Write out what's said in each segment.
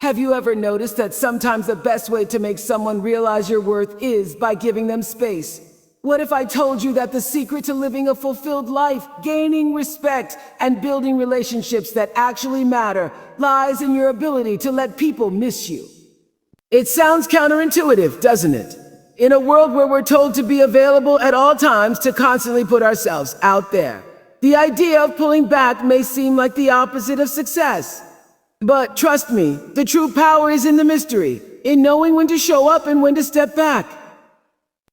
Have you ever noticed that sometimes the best way to make someone realize your worth is by giving them space? What if I told you that the secret to living a fulfilled life, gaining respect, and building relationships that actually matter lies in your ability to let people miss you? It sounds counterintuitive, doesn't it? In a world where we're told to be available at all times, to constantly put ourselves out there, the idea of pulling back may seem like the opposite of success. But trust me, the true power is in the mystery, in knowing when to show up and when to step back.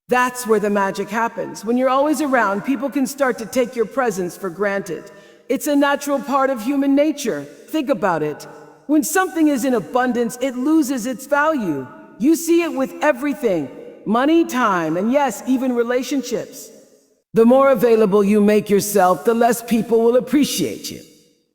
That's where the magic happens. When you're always around, people can start to take your presence for granted. It's a natural part of human nature. Think about it. When something is in abundance, it loses its value. You see it with everything: money, time, and yes, even relationships. The more available you make yourself, the less people will appreciate you.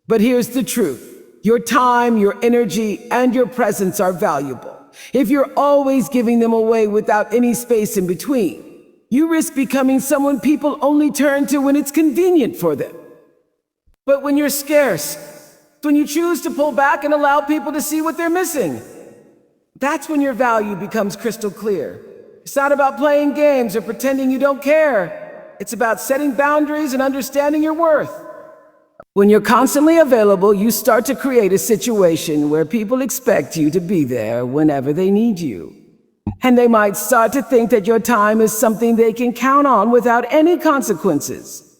But here's the truth. Your time, your energy, and your presence are valuable. If you're always giving them away without any space in between, you risk becoming someone people only turn to when it's convenient for them. But when you're scarce, when you choose to pull back and allow people to see what they're missing, that's when your value becomes crystal clear. It's not about playing games or pretending you don't care. It's about setting boundaries and understanding your worth. When you're constantly available, you start to create a situation where people expect you to be there whenever they need you. And they might start to think that your time is something they can count on without any consequences.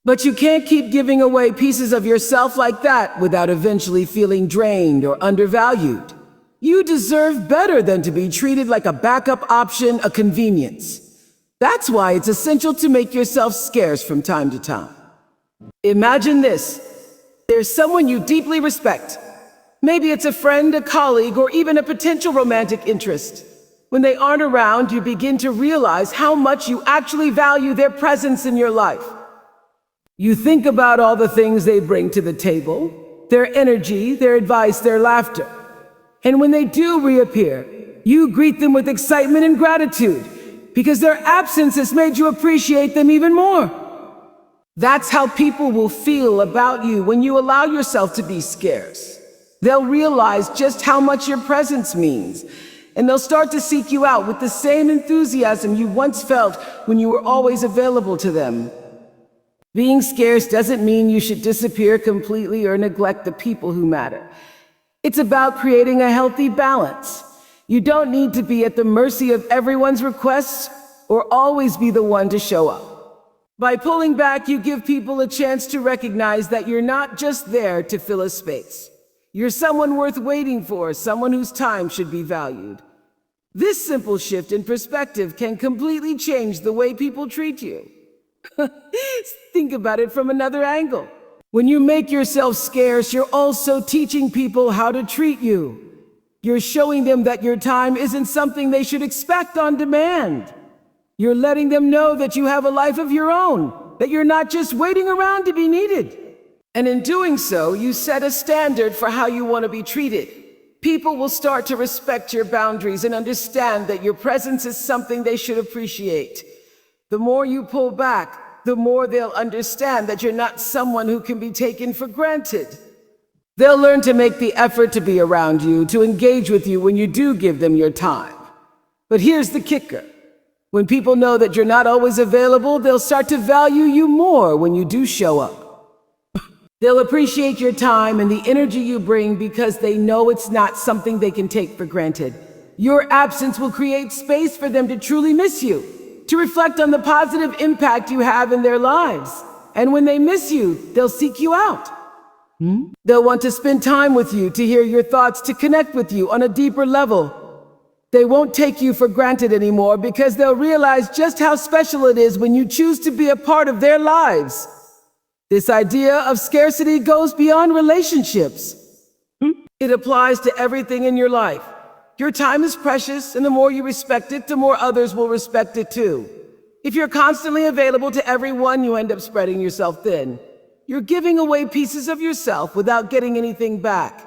But you can't keep giving away pieces of yourself like that without eventually feeling drained or undervalued. You deserve better than to be treated like a backup option, a convenience. That's why it's essential to make yourself scarce from time to time. Imagine this. There's someone you deeply respect. Maybe it's a friend, a colleague, or even a potential romantic interest. When they aren't around, you begin to realize how much you actually value their presence in your life. You think about all the things they bring to the table, their energy, their advice, their laughter. And when they do reappear, you greet them with excitement and gratitude, because their absence has made you appreciate them even more. That's how people will feel about you when you allow yourself to be scarce. They'll realize just how much your presence means, and they'll start to seek you out with the same enthusiasm you once felt when you were always available to them. Being scarce doesn't mean you should disappear completely or neglect the people who matter. It's about creating a healthy balance. You don't need to be at the mercy of everyone's requests or always be the one to show up. By pulling back, you give people a chance to recognize that you're not just there to fill a space. You're someone worth waiting for, someone whose time should be valued. This simple shift in perspective can completely change the way people treat you. Think about it from another angle. When you make yourself scarce, you're also teaching people how to treat you. You're showing them that your time isn't something they should expect on demand. You're letting them know that you have a life of your own, that you're not just waiting around to be needed. And in doing so, you set a standard for how you want to be treated. People will start to respect your boundaries and understand that your presence is something they should appreciate. The more you pull back, the more they'll understand that you're not someone who can be taken for granted. They'll learn to make the effort to be around you, to engage with you when you do give them your time. But here's the kicker. When people know that you're not always available, they'll start to value you more when you do show up. They'll appreciate your time and the energy you bring because they know it's not something they can take for granted. Your absence will create space for them to truly miss you, to reflect on the positive impact you have in their lives. And when they miss you, they'll seek you out. They'll want to spend time with you, to hear your thoughts, to connect with you on a deeper level. They won't take you for granted anymore because they'll realize just how special it is when you choose to be a part of their lives. This idea of scarcity goes beyond relationships. It applies to everything in your life. Your time is precious, and the more you respect it, the more others will respect it too. If you're constantly available to everyone, you end up spreading yourself thin. You're giving away pieces of yourself without getting anything back.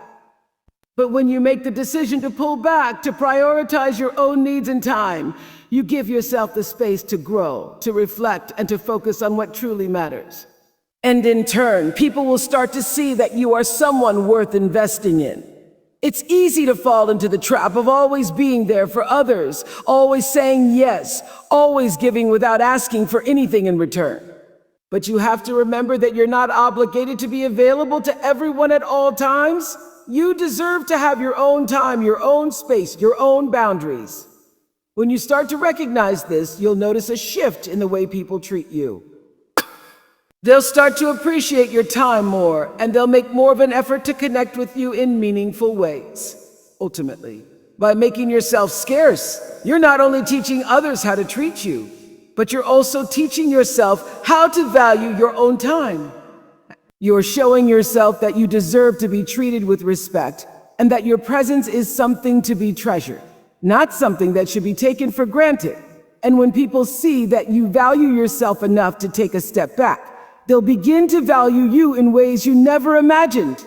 But when you make the decision to pull back, to prioritize your own needs and time, you give yourself the space to grow, to reflect, and to focus on what truly matters. And in turn, people will start to see that you are someone worth investing in. It's easy to fall into the trap of always being there for others, always saying yes, always giving without asking for anything in return. But you have to remember that you're not obligated to be available to everyone at all times. You deserve to have your own time, your own space, your own boundaries. When you start to recognize this, you'll notice a shift in the way people treat you. They'll start to appreciate your time more, and they'll make more of an effort to connect with you in meaningful ways. Ultimately, by making yourself scarce, you're not only teaching others how to treat you, but you're also teaching yourself how to value your own time. You're showing yourself that you deserve to be treated with respect, and that your presence is something to be treasured, not something that should be taken for granted. And when people see that you value yourself enough to take a step back, they'll begin to value you in ways you never imagined.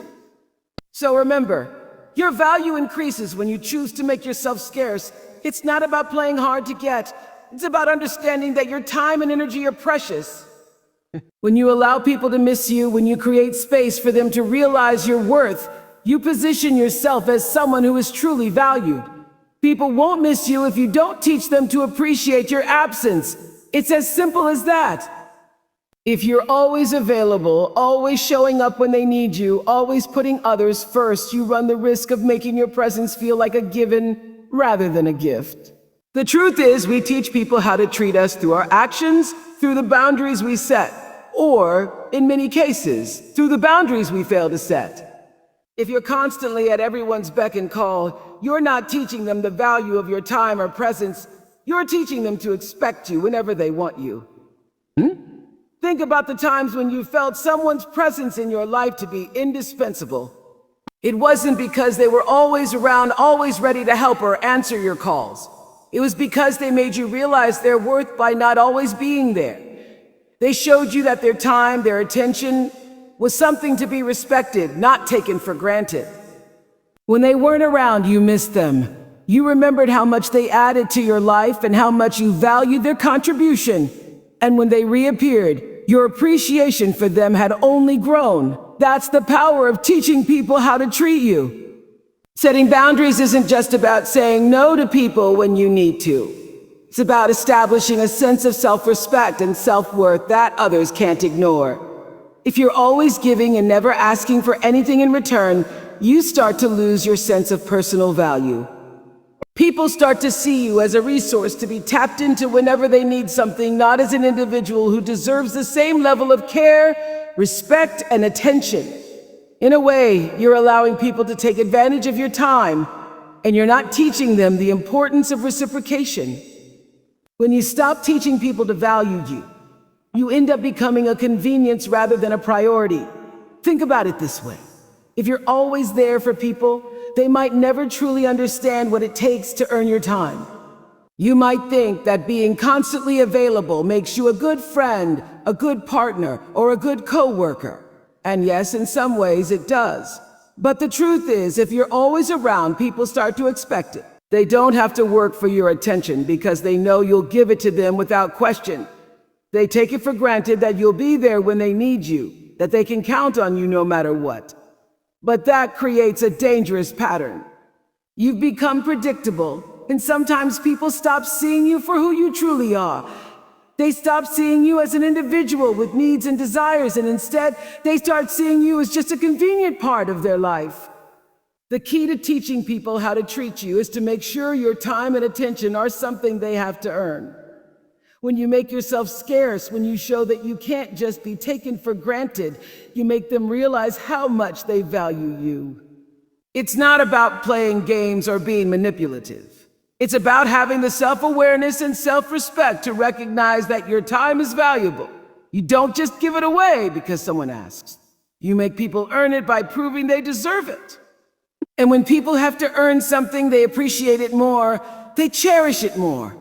So remember, your value increases when you choose to make yourself scarce. It's not about playing hard to get. It's about understanding that your time and energy are precious. When you allow people to miss you, when you create space for them to realize your worth, you position yourself as someone who is truly valued. People won't miss you if you don't teach them to appreciate your absence. It's as simple as that. If you're always available, always showing up when they need you, always putting others first, you run the risk of making your presence feel like a given rather than a gift. The truth is, we teach people how to treat us through our actions, through the boundaries we set, or, in many cases, through the boundaries we fail to set. If you're constantly at everyone's beck and call, you're not teaching them the value of your time or presence. You're teaching them to expect you whenever they want you. Think about the times when you felt someone's presence in your life to be indispensable. It wasn't because they were always around, always ready to help or answer your calls. It was because they made you realize their worth by not always being there. They showed you that their time, their attention was something to be respected, not taken for granted. When they weren't around, you missed them. You remembered how much they added to your life and how much you valued their contribution. And when they reappeared, your appreciation for them had only grown. That's the power of teaching people how to treat you. Setting boundaries isn't just about saying no to people when you need to. It's about establishing a sense of self-respect and self-worth that others can't ignore. If you're always giving and never asking for anything in return, you start to lose your sense of personal value. People start to see you as a resource to be tapped into whenever they need something, not as an individual who deserves the same level of care, respect, and attention. In a way, you're allowing people to take advantage of your time, and you're not teaching them the importance of reciprocation. When you stop teaching people to value you, you end up becoming a convenience rather than a priority. Think about it this way. If you're always there for people, they might never truly understand what it takes to earn your time. You might think that being constantly available makes you a good friend, a good partner, or a good coworker. And yes, in some ways it does. But the truth is, if you're always around, people start to expect it. They don't have to work for your attention because they know you'll give it to them without question. They take it for granted that you'll be there when they need you, that they can count on you no matter what. But that creates a dangerous pattern. You've become predictable, and sometimes people stop seeing you for who you truly are. They stop seeing you as an individual with needs and desires, and instead, they start seeing you as just a convenient part of their life. The key to teaching people how to treat you is to make sure your time and attention are something they have to earn. When you make yourself scarce, when you show that you can't just be taken for granted, you make them realize how much they value you. It's not about playing games or being manipulative. It's about having the self-awareness and self-respect to recognize that your time is valuable. You don't just give it away because someone asks. You make people earn it by proving they deserve it. And when people have to earn something, they appreciate it more, they cherish it more.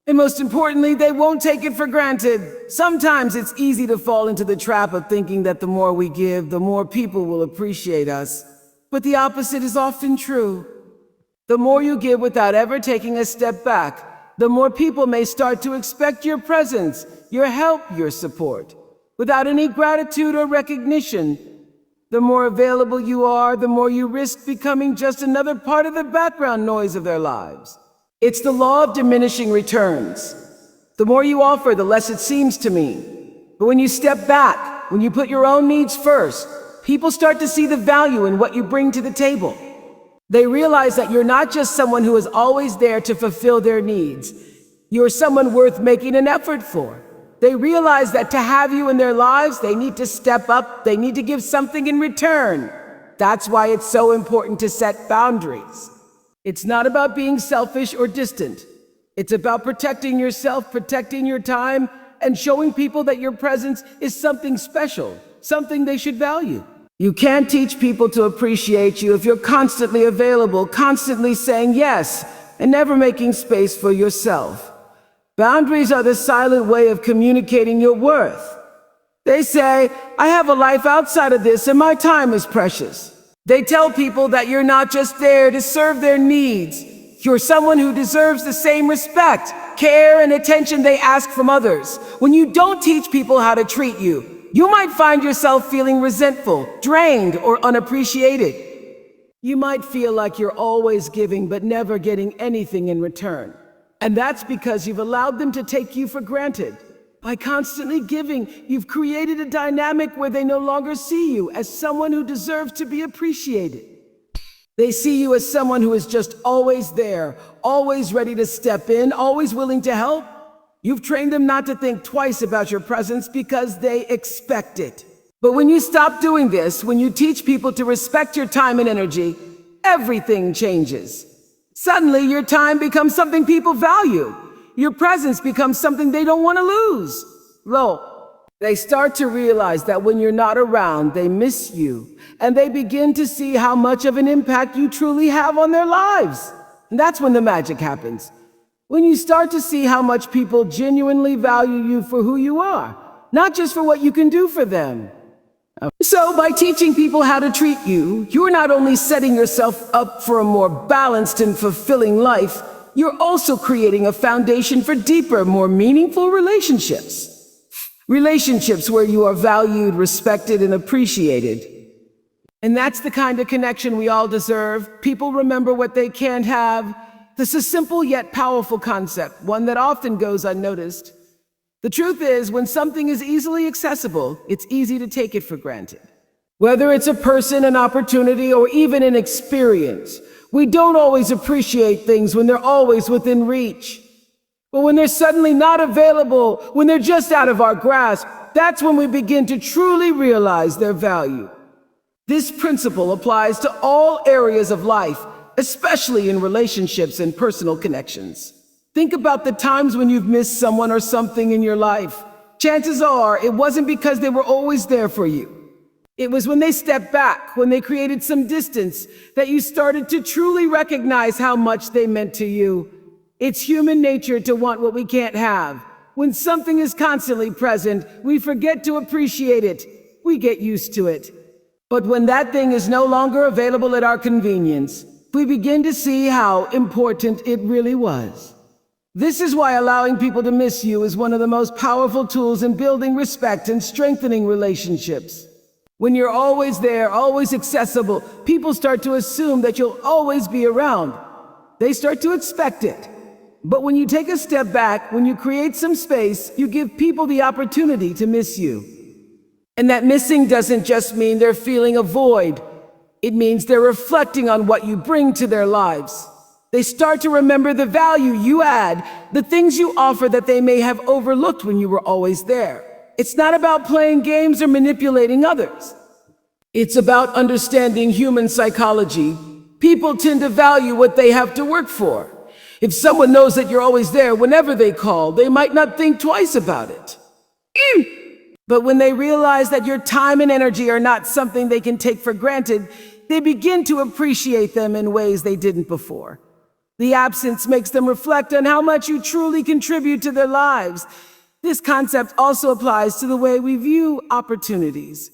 And most importantly, they won't take it for granted. Sometimes it's easy to fall into the trap of thinking that the more we give, the more people will appreciate us. But the opposite is often true. The more you give without ever taking a step back, the more people may start to expect your presence, your help, your support, without any gratitude or recognition. The more available you are, the more you risk becoming just another part of the background noise of their lives. It's the law of diminishing returns. The more you offer, the less it seems to me. But when you step back, when you put your own needs first, people start to see the value in what you bring to the table. They realize that you're not just someone who is always there to fulfill their needs. You're someone worth making an effort for. They realize that to have you in their lives, they need to step up, they need to give something in return. That's why it's so important to set boundaries. It's not about being selfish or distant. It's about protecting yourself, protecting your time, and showing people that your presence is something special, something they should value. You can't teach people to appreciate you if you're constantly available, constantly saying yes, and never making space for yourself. Boundaries are the silent way of communicating your worth. They say, I have a life outside of this and my time is precious. They tell people that you're not just there to serve their needs. You're someone who deserves the same respect, care, and attention they ask from others. When you don't teach people how to treat you, you might find yourself feeling resentful, drained, or unappreciated. You might feel like you're always giving but never getting anything in return. And that's because you've allowed them to take you for granted. By constantly giving, you've created a dynamic where they no longer see you as someone who deserves to be appreciated. They see you as someone who is just always there, always ready to step in, always willing to help. You've trained them not to think twice about your presence because they expect it. But when you stop doing this, when you teach people to respect your time and energy, everything changes. Suddenly, your time becomes something people value. Your presence becomes something they don't want to lose. They start to realize that when you're not around, they miss you, and they begin to see how much of an impact you truly have on their lives. And that's when the magic happens. When you start to see how much people genuinely value you for who you are, not just for what you can do for them. So by teaching people how to treat you, you're not only setting yourself up for a more balanced and fulfilling life, you're also creating a foundation for deeper, more meaningful relationships. Relationships where you are valued, respected, and appreciated. And that's the kind of connection we all deserve. People remember what they can't have. This is a simple yet powerful concept, one that often goes unnoticed. The truth is, when something is easily accessible, it's easy to take it for granted. Whether it's a person, an opportunity, or even an experience, we don't always appreciate things when they're always within reach. But when they're suddenly not available, when they're just out of our grasp, that's when we begin to truly realize their value. This principle applies to all areas of life, especially in relationships and personal connections. Think about the times when you've missed someone or something in your life. Chances are it wasn't because they were always there for you. It was when they stepped back, when they created some distance, that you started to truly recognize how much they meant to you. It's human nature to want what we can't have. When something is constantly present, we forget to appreciate it. We get used to it. But when that thing is no longer available at our convenience, we begin to see how important it really was. This is why allowing people to miss you is one of the most powerful tools in building respect and strengthening relationships. When you're always there, always accessible, people start to assume that you'll always be around. They start to expect it. But when you take a step back, when you create some space, you give people the opportunity to miss you. And that missing doesn't just mean they're feeling a void. It means they're reflecting on what you bring to their lives. They start to remember the value you add, the things you offer that they may have overlooked when you were always there. It's not about playing games or manipulating others. It's about understanding human psychology. People tend to value what they have to work for. If someone knows that you're always there whenever they call, they might not think twice about it. But when they realize that your time and energy are not something they can take for granted, they begin to appreciate them in ways they didn't before. The absence makes them reflect on how much you truly contribute to their lives. This concept also applies to the way we view opportunities.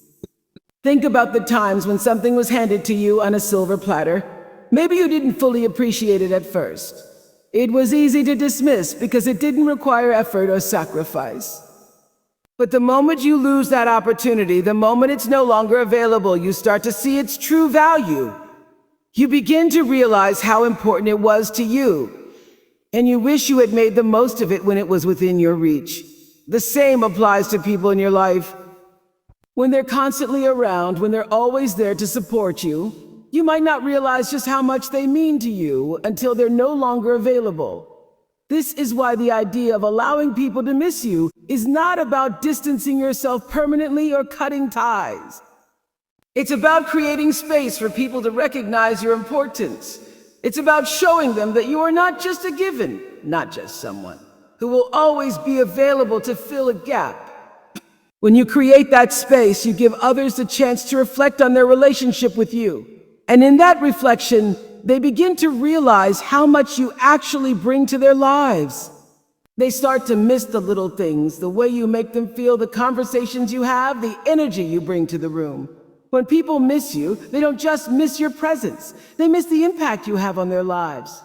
Think about the times when something was handed to you on a silver platter. Maybe you didn't fully appreciate it at first. It was easy to dismiss because it didn't require effort or sacrifice. But the moment you lose that opportunity, the moment it's no longer available, you start to see its true value. You begin to realize how important it was to you, and you wish you had made the most of it when it was within your reach. The same applies to people in your life. When they're constantly around, when they're always there to support you, you might not realize just how much they mean to you until they're no longer available. This is why the idea of allowing people to miss you is not about distancing yourself permanently or cutting ties. It's about creating space for people to recognize your importance. It's about showing them that you are not just a given, not just someone who will always be available to fill a gap. When you create that space, you give others the chance to reflect on their relationship with you. And in that reflection, they begin to realize how much you actually bring to their lives. They start to miss the little things, the way you make them feel, the conversations you have, the energy you bring to the room. When people miss you, they don't just miss your presence. They miss the impact you have on their lives.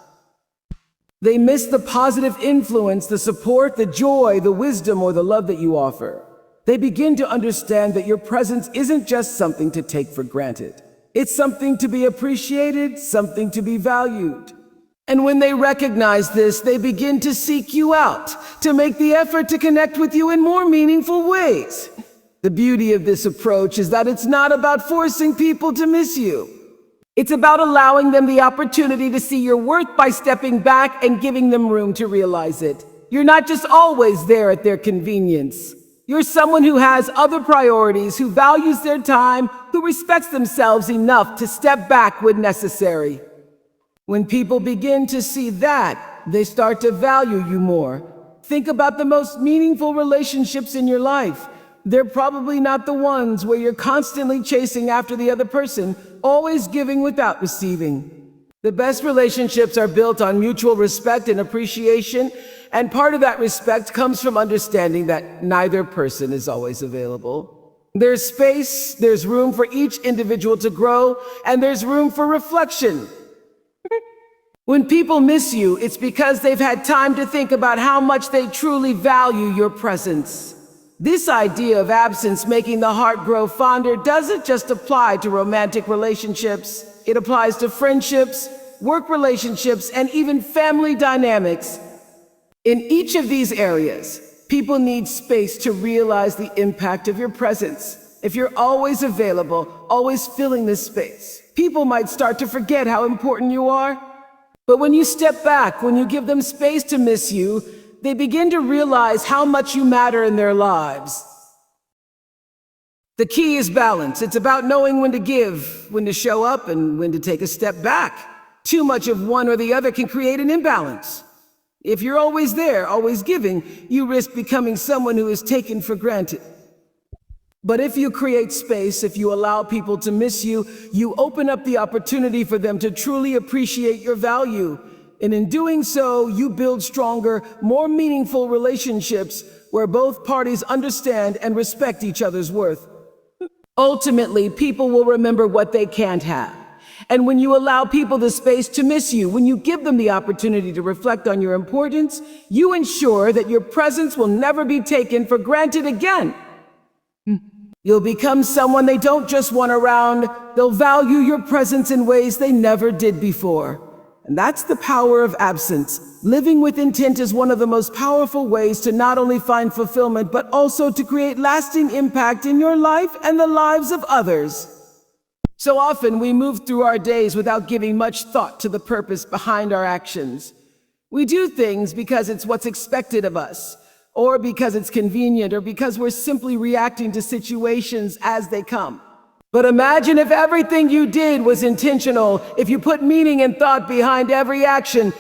They miss the positive influence, the support, the joy, the wisdom, or the love that you offer. They begin to understand that your presence isn't just something to take for granted. It's something to be appreciated, something to be valued. And when they recognize this, they begin to seek you out, to make the effort to connect with you in more meaningful ways. The beauty of this approach is that it's not about forcing people to miss you. It's about allowing them the opportunity to see your worth by stepping back and giving them room to realize it. You're not just always there at their convenience. You're someone who has other priorities, who values their time, who respects themselves enough to step back when necessary. When people begin to see that, they start to value you more. Think about the most meaningful relationships in your life. They're probably not the ones where you're constantly chasing after the other person, always giving without receiving. The best relationships are built on mutual respect and appreciation, and part of that respect comes from understanding that neither person is always available. There's space, there's room for each individual to grow, and there's room for reflection. When people miss you, it's because they've had time to think about how much they truly value your presence. This idea of absence making the heart grow fonder doesn't just apply to romantic relationships. It applies to friendships, work relationships, and even family dynamics. In each of these areas, people need space to realize the impact of your presence. If you're always available, always filling this space, people might start to forget how important you are. But when you step back, when you give them space to miss you, they begin to realize how much you matter in their lives. The key is balance. It's about knowing when to give, when to show up, and when to take a step back. Too much of one or the other can create an imbalance. If you're always there, always giving, you risk becoming someone who is taken for granted. But if you create space, if you allow people to miss you, you open up the opportunity for them to truly appreciate your value. And in doing so, you build stronger, more meaningful relationships where both parties understand and respect each other's worth. Ultimately, people will remember what they can't have. And when you allow people the space to miss you, when you give them the opportunity to reflect on your importance, you ensure that your presence will never be taken for granted again. You'll become someone they don't just want around, they'll value your presence in ways they never did before. And that's the power of absence. Living with intent is one of the most powerful ways to not only find fulfillment, but also to create lasting impact in your life and the lives of others. So often we move through our days without giving much thought to the purpose behind our actions. We do things because it's what's expected of us, or because it's convenient, or because we're simply reacting to situations as they come. But imagine if everything you did was intentional, if you put meaning and thought behind every action,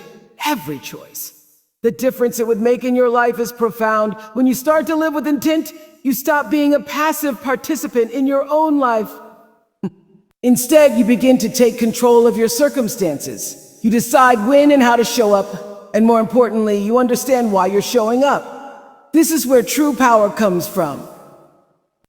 every choice. The difference it would make in your life is profound. When you start to live with intent, you stop being a passive participant in your own life. Instead, you begin to take control of your circumstances. You decide when and how to show up, and more importantly, you understand why you're showing up. This is where true power comes from.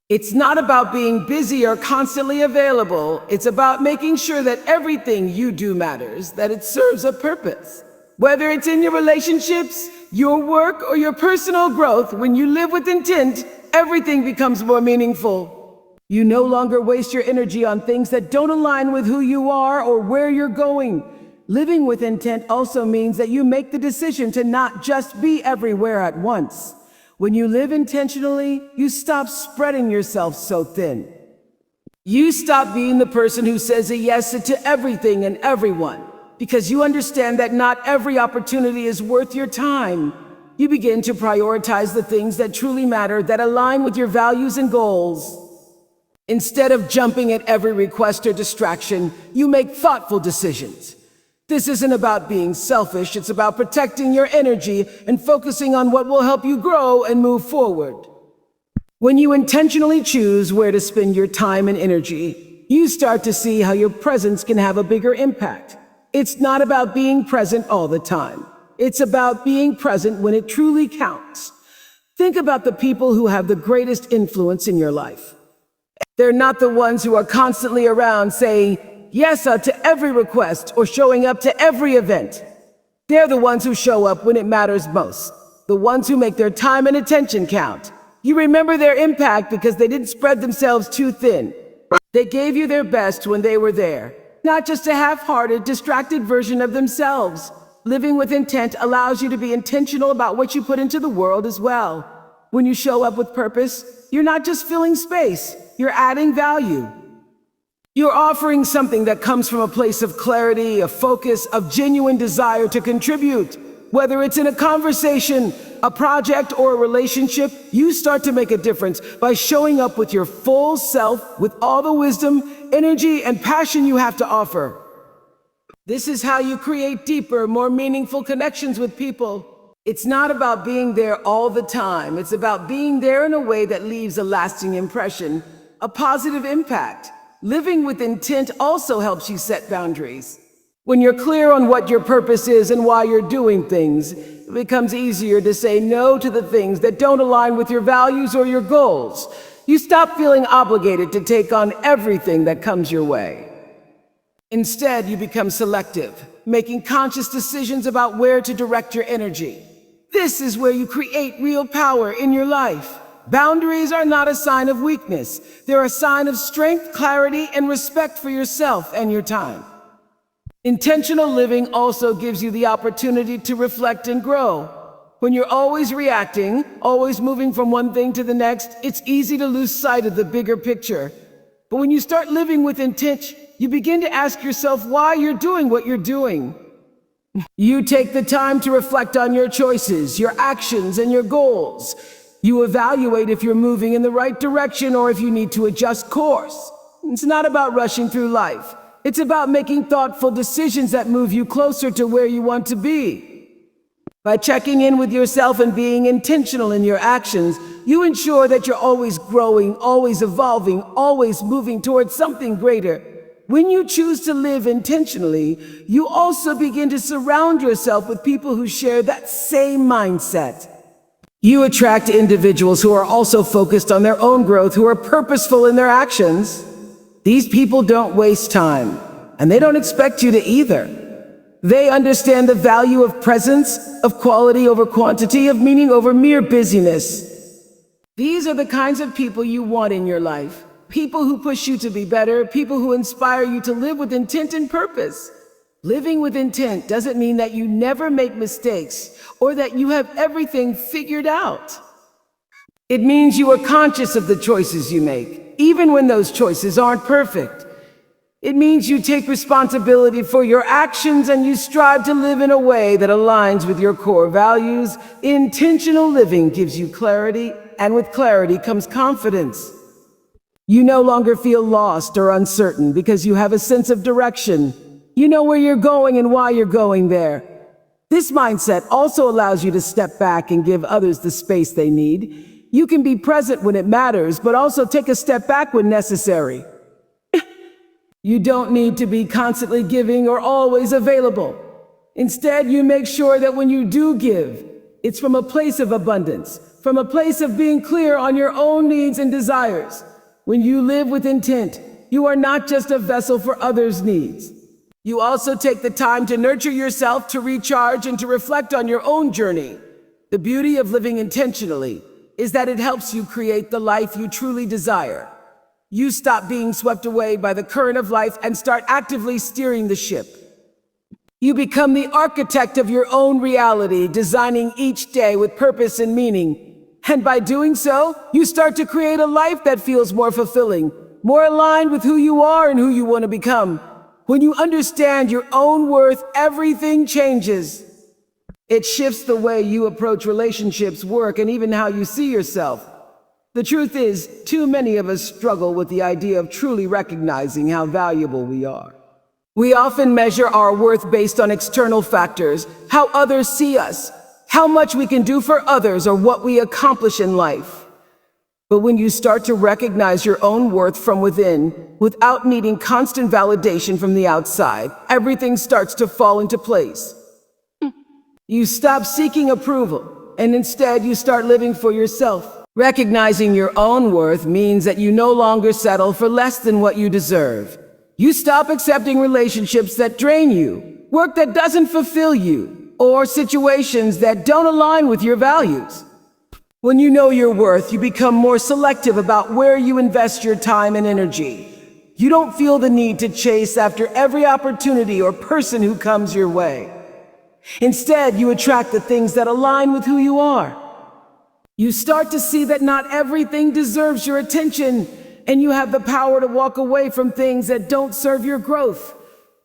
It's not about being busy or constantly available. It's about making sure that everything you do matters, that it serves a purpose. Whether it's in your relationships, your work, or your personal growth, when you live with intent, everything becomes more meaningful. You no longer waste your energy on things that don't align with who you are or where you're going. Living with intent also means that you make the decision to not just be everywhere at once. When you live intentionally, you stop spreading yourself so thin. You stop being the person who says a yes to everything and everyone, because you understand that not every opportunity is worth your time. You begin to prioritize the things that truly matter, that align with your values and goals. Instead of jumping at every request or distraction, you make thoughtful decisions. This isn't about being selfish, it's about protecting your energy and focusing on what will help you grow and move forward. When you intentionally choose where to spend your time and energy, you start to see how your presence can have a bigger impact. It's not about being present all the time. It's about being present when it truly counts. Think about the people who have the greatest influence in your life. They're not the ones who are constantly around saying yes to every request or showing up to every event. They're the ones who show up when it matters most, the ones who make their time and attention count. You remember their impact because they didn't spread themselves too thin. They gave you their best when they were there, not just a half-hearted, distracted version of themselves. Living with intent allows you to be intentional about what you put into the world as well. When you show up with purpose, you're not just filling space, you're adding value. You're offering something that comes from a place of clarity, of focus, of genuine desire to contribute. Whether it's in a conversation, a project, or a relationship, you start to make a difference by showing up with your full self, with all the wisdom, energy, and passion you have to offer. This is how you create deeper, more meaningful connections with people. It's not about being there all the time. It's about being there in a way that leaves a lasting impression, a positive impact. Living with intent also helps you set boundaries. When you're clear on what your purpose is and why you're doing things, it becomes easier to say no to the things that don't align with your values or your goals. You stop feeling obligated to take on everything that comes your way. Instead, you become selective, making conscious decisions about where to direct your energy. This is where you create real power in your life. Boundaries are not a sign of weakness. They're a sign of strength, clarity, and respect for yourself and your time. Intentional living also gives you the opportunity to reflect and grow. When you're always reacting, always moving from one thing to the next, it's easy to lose sight of the bigger picture. But when you start living with intent, you begin to ask yourself why you're doing what you're doing. You take the time to reflect on your choices, your actions, and your goals. You evaluate if you're moving in the right direction or if you need to adjust course. It's not about rushing through life. It's about making thoughtful decisions that move you closer to where you want to be. By checking in with yourself and being intentional in your actions, you ensure that you're always growing, always evolving, always moving towards something greater. When you choose to live intentionally, you also begin to surround yourself with people who share that same mindset. You attract individuals who are also focused on their own growth, who are purposeful in their actions. These people don't waste time, and they don't expect you to either. They understand the value of presence, of quality over quantity, of meaning over mere busyness. These are the kinds of people you want in your life. People who push you to be better, people who inspire you to live with intent and purpose. Living with intent doesn't mean that you never make mistakes or that you have everything figured out. It means you are conscious of the choices you make, even when those choices aren't perfect. It means you take responsibility for your actions and you strive to live in a way that aligns with your core values. Intentional living gives you clarity, and with clarity comes confidence. You no longer feel lost or uncertain because you have a sense of direction. You know where you're going and why you're going there. This mindset also allows you to step back and give others the space they need. You can be present when it matters, but also take a step back when necessary. You don't need to be constantly giving or always available. Instead, you make sure that when you do give, it's from a place of abundance, from a place of being clear on your own needs and desires. When you live with intent, you are not just a vessel for others' needs. You also take the time to nurture yourself, to recharge, and to reflect on your own journey. The beauty of living intentionally is that it helps you create the life you truly desire. You stop being swept away by the current of life and start actively steering the ship. You become the architect of your own reality, designing each day with purpose and meaning. And by doing so, you start to create a life that feels more fulfilling, more aligned with who you are and who you want to become. When you understand your own worth, everything changes. It shifts the way you approach relationships, work, and even how you see yourself. The truth is, too many of us struggle with the idea of truly recognizing how valuable we are. We often measure our worth based on external factors, how others see us, how much we can do for others, or what we accomplish in life. But when you start to recognize your own worth from within, without needing constant validation from the outside, everything starts to fall into place. You stop seeking approval, and instead you start living for yourself. Recognizing your own worth means that you no longer settle for less than what you deserve. You stop accepting relationships that drain you, work that doesn't fulfill you, or situations that don't align with your values. When you know your worth, you become more selective about where you invest your time and energy. You don't feel the need to chase after every opportunity or person who comes your way. Instead, you attract the things that align with who you are. You start to see that not everything deserves your attention, and you have the power to walk away from things that don't serve your growth.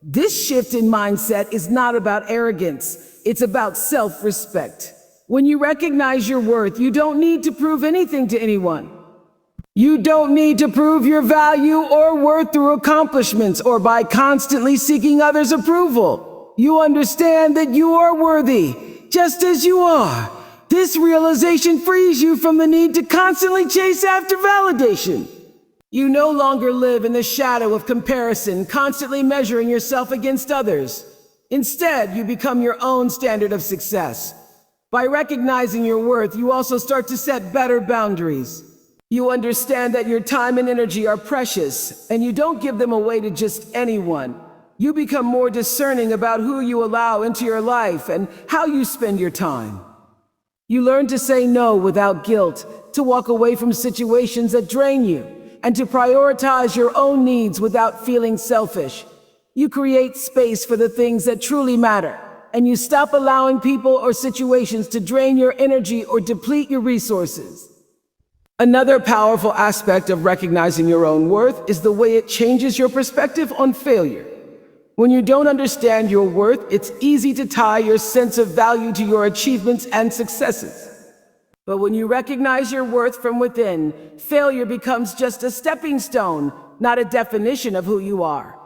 This shift in mindset is not about arrogance, it's about self-respect. When you recognize your worth, you don't need to prove anything to anyone. You don't need to prove your value or worth through accomplishments or by constantly seeking others' approval. You understand that you are worthy, just as you are. This realization frees you from the need to constantly chase after validation. You no longer live in the shadow of comparison, constantly measuring yourself against others. Instead, you become your own standard of success. By recognizing your worth, you also start to set better boundaries. You understand that your time and energy are precious, and you don't give them away to just anyone. You become more discerning about who you allow into your life and how you spend your time. You learn to say no without guilt, to walk away from situations that drain you, and to prioritize your own needs without feeling selfish. You create space for the things that truly matter, and you stop allowing people or situations to drain your energy or deplete your resources. Another powerful aspect of recognizing your own worth is the way it changes your perspective on failure. When you don't understand your worth, it's easy to tie your sense of value to your achievements and successes. But when you recognize your worth from within, failure becomes just a stepping stone, not a definition of who you are.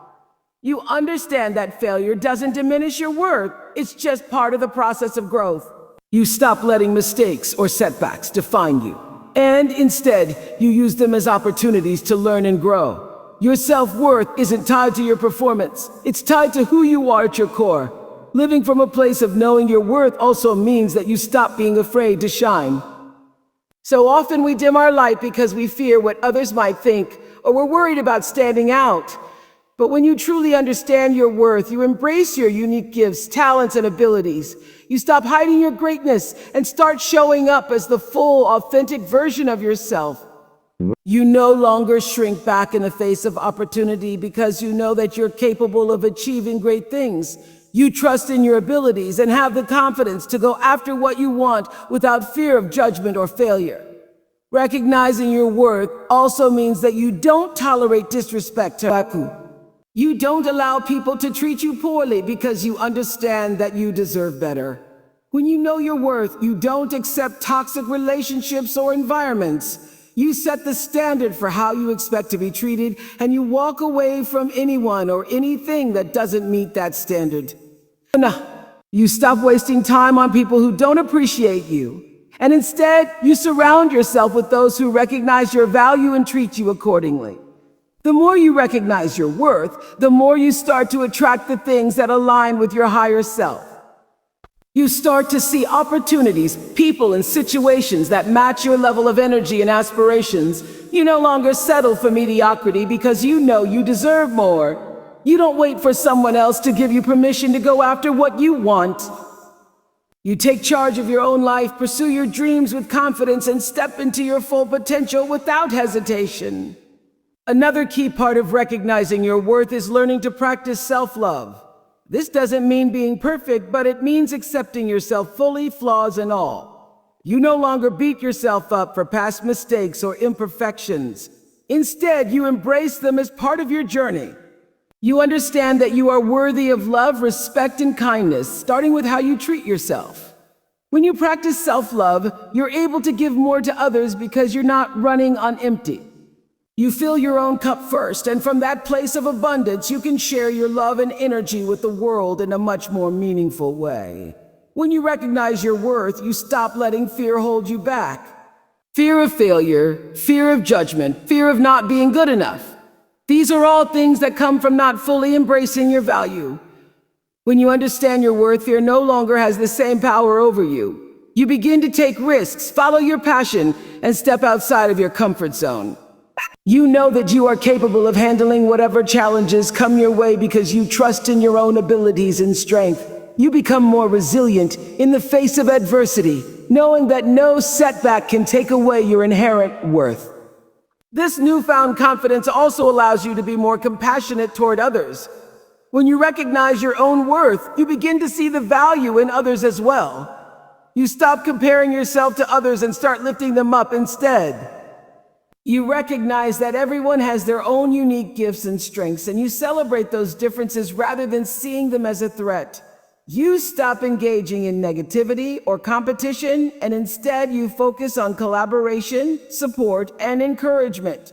You understand that failure doesn't diminish your worth, it's just part of the process of growth. You stop letting mistakes or setbacks define you, and instead, you use them as opportunities to learn and grow. Your self-worth isn't tied to your performance. It's tied to who you are at your core. Living from a place of knowing your worth also means that you stop being afraid to shine. So often we dim our light because we fear what others might think, or we're worried about standing out. But when you truly understand your worth, you embrace your unique gifts, talents, and abilities. You stop hiding your greatness and start showing up as the full, authentic version of yourself. You no longer shrink back in the face of opportunity because you know that you're capable of achieving great things. You trust in your abilities and have the confidence to go after what you want without fear of judgment or failure. Recognizing your worth also means that you don't tolerate disrespect. You don't allow people to treat you poorly because you understand that you deserve better. When you know your worth, you don't accept toxic relationships or environments. You set the standard for how you expect to be treated, and you walk away from anyone or anything that doesn't meet that standard. You stop wasting time on people who don't appreciate you, and instead, you surround yourself with those who recognize your value and treat you accordingly. The more you recognize your worth, the more you start to attract the things that align with your higher self. You start to see opportunities, people, and situations that match your level of energy and aspirations. You no longer settle for mediocrity because you know you deserve more. You don't wait for someone else to give you permission to go after what you want. You take charge of your own life, pursue your dreams with confidence, and step into your full potential without hesitation. Another key part of recognizing your worth is learning to practice self-love. This doesn't mean being perfect, but it means accepting yourself fully, flaws and all. You no longer beat yourself up for past mistakes or imperfections. Instead, you embrace them as part of your journey. You understand that you are worthy of love, respect, and kindness, starting with how you treat yourself. When you practice self-love, you're able to give more to others because you're not running on empty. You fill your own cup first, and from that place of abundance, you can share your love and energy with the world in a much more meaningful way. When you recognize your worth, you stop letting fear hold you back. Fear of failure, fear of judgment, fear of not being good enough. These are all things that come from not fully embracing your value. When you understand your worth, fear no longer has the same power over you. You begin to take risks, follow your passion, and step outside of your comfort zone. You know that you are capable of handling whatever challenges come your way because you trust in your own abilities and strength. You become more resilient in the face of adversity, knowing that no setback can take away your inherent worth. This newfound confidence also allows you to be more compassionate toward others. When you recognize your own worth, you begin to see the value in others as well. You stop comparing yourself to others and start lifting them up instead. You recognize that everyone has their own unique gifts and strengths, and you celebrate those differences rather than seeing them as a threat. You stop engaging in negativity or competition, and instead you focus on collaboration, support, and encouragement.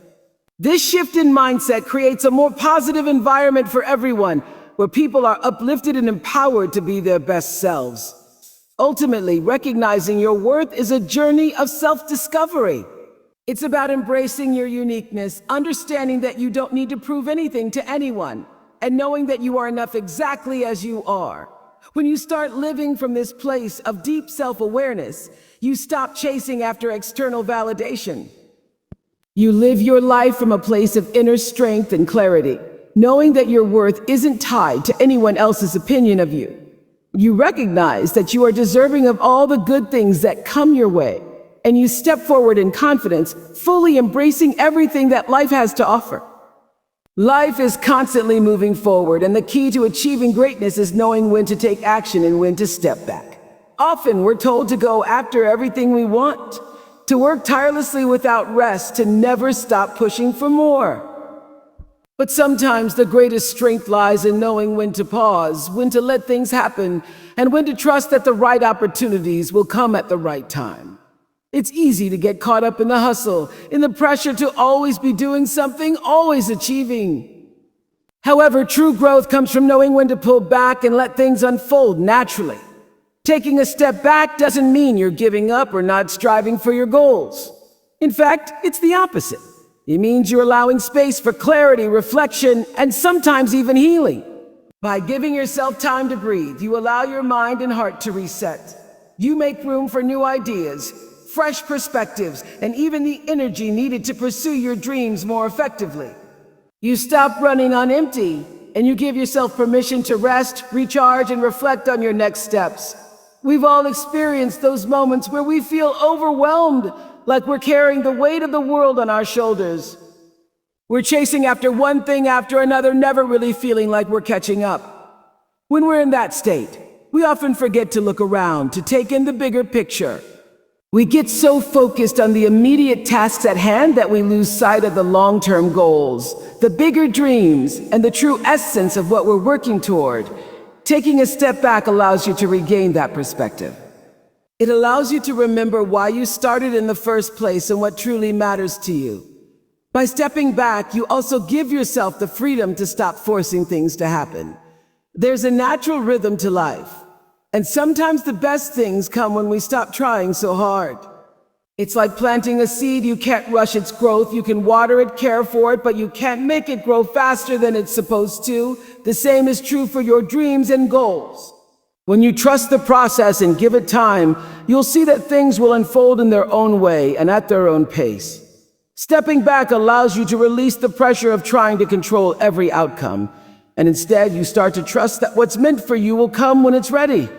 This shift in mindset creates a more positive environment for everyone, where people are uplifted and empowered to be their best selves. Ultimately, recognizing your worth is a journey of self-discovery. It's about embracing your uniqueness, understanding that you don't need to prove anything to anyone, and knowing that you are enough exactly as you are. When you start living from this place of deep self-awareness, you stop chasing after external validation. You live your life from a place of inner strength and clarity, knowing that your worth isn't tied to anyone else's opinion of you. You recognize that you are deserving of all the good things that come your way, and you step forward in confidence, fully embracing everything that life has to offer. Life is constantly moving forward, and the key to achieving greatness is knowing when to take action and when to step back. Often we're told to go after everything we want, to work tirelessly without rest, to never stop pushing for more. But sometimes the greatest strength lies in knowing when to pause, when to let things happen, and when to trust that the right opportunities will come at the right time. It's easy to get caught up in the hustle, in the pressure to always be doing something, always achieving. However, true growth comes from knowing when to pull back and let things unfold naturally. Taking a step back doesn't mean you're giving up or not striving for your goals. In fact, it's the opposite. It means you're allowing space for clarity, reflection, and sometimes even healing. By giving yourself time to breathe, you allow your mind and heart to reset. You make room for new ideas, fresh perspectives, and even the energy needed to pursue your dreams more effectively. You stop running on empty, and you give yourself permission to rest, recharge, and reflect on your next steps. We've all experienced those moments where we feel overwhelmed, like we're carrying the weight of the world on our shoulders. We're chasing after one thing after another, never really feeling like we're catching up. When we're in that state, we often forget to look around, to take in the bigger picture. We get so focused on the immediate tasks at hand that we lose sight of the long-term goals, the bigger dreams, and the true essence of what we're working toward. Taking a step back allows you to regain that perspective. It allows you to remember why you started in the first place and what truly matters to you. By stepping back, you also give yourself the freedom to stop forcing things to happen. There's a natural rhythm to life. And sometimes the best things come when we stop trying so hard. It's like planting a seed. You can't rush its growth. You can water it, care for it, but you can't make it grow faster than it's supposed to. The same is true for your dreams and goals. When you trust the process and give it time, you'll see that things will unfold in their own way and at their own pace. Stepping back allows you to release the pressure of trying to control every outcome. And instead, you start to trust that what's meant for you will come when it's ready.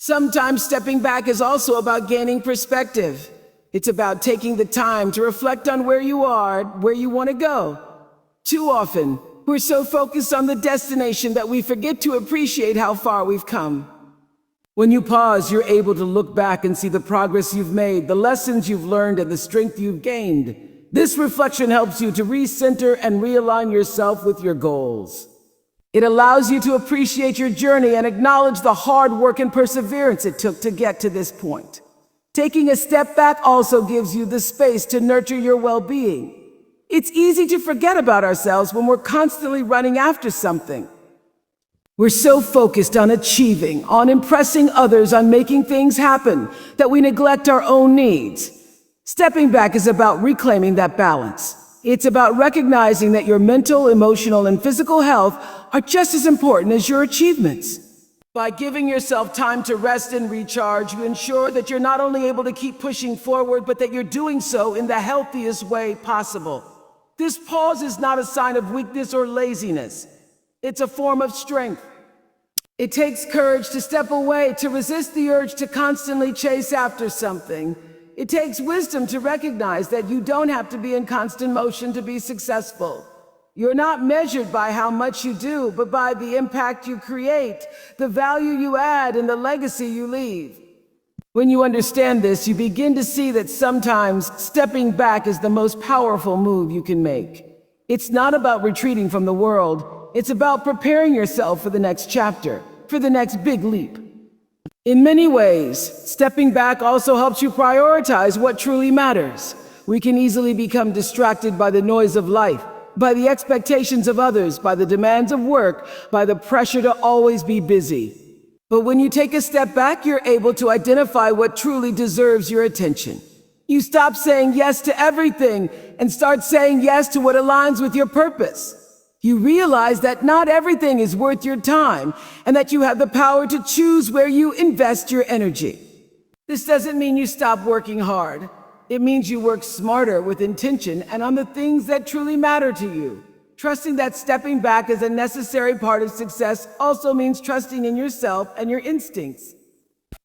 Sometimes stepping back is also about gaining perspective. It's about taking the time to reflect on where you are, where you want to go. Too often, we're so focused on the destination that we forget to appreciate how far we've come. When you pause, you're able to look back and see the progress you've made, the lessons you've learned, and the strength you've gained. This reflection helps you to recenter and realign yourself with your goals. It allows you to appreciate your journey and acknowledge the hard work and perseverance it took to get to this point. Taking a step back also gives you the space to nurture your well-being. It's easy to forget about ourselves when we're constantly running after something. We're so focused on achieving, on impressing others, on making things happen, that we neglect our own needs. Stepping back is about reclaiming that balance. It's about recognizing that your mental, emotional, and physical health are just as important as your achievements. By giving yourself time to rest and recharge, you ensure that you're not only able to keep pushing forward, but that you're doing so in the healthiest way possible. This pause is not a sign of weakness or laziness. It's a form of strength. It takes courage to step away, to resist the urge to constantly chase after something. It takes wisdom to recognize that you don't have to be in constant motion to be successful. You're not measured by how much you do, but by the impact you create, the value you add, and the legacy you leave. When you understand this, you begin to see that sometimes stepping back is the most powerful move you can make. It's not about retreating from the world. It's about preparing yourself for the next chapter, for the next big leap. In many ways, stepping back also helps you prioritize what truly matters. We can easily become distracted by the noise of life, by the expectations of others, by the demands of work, by the pressure to always be busy. But when you take a step back, you're able to identify what truly deserves your attention. You stop saying yes to everything and start saying yes to what aligns with your purpose. You realize that not everything is worth your time and that you have the power to choose where you invest your energy. This doesn't mean you stop working hard. It means you work smarter with intention and on the things that truly matter to you. Trusting that stepping back is a necessary part of success also means trusting in yourself and your instincts.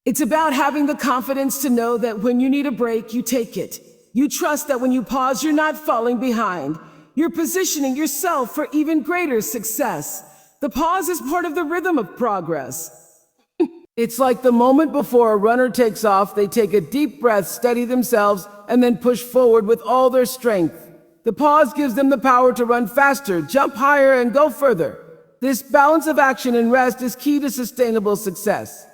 It's about having the confidence to know that when you need a break, you take it. You trust that when you pause, you're not falling behind. You're positioning yourself for even greater success. The pause is part of the rhythm of progress. It's like the moment before a runner takes off, they take a deep breath, steady themselves, and then push forward with all their strength. The pause gives them the power to run faster, jump higher, and go further. This balance of action and rest is key to sustainable success.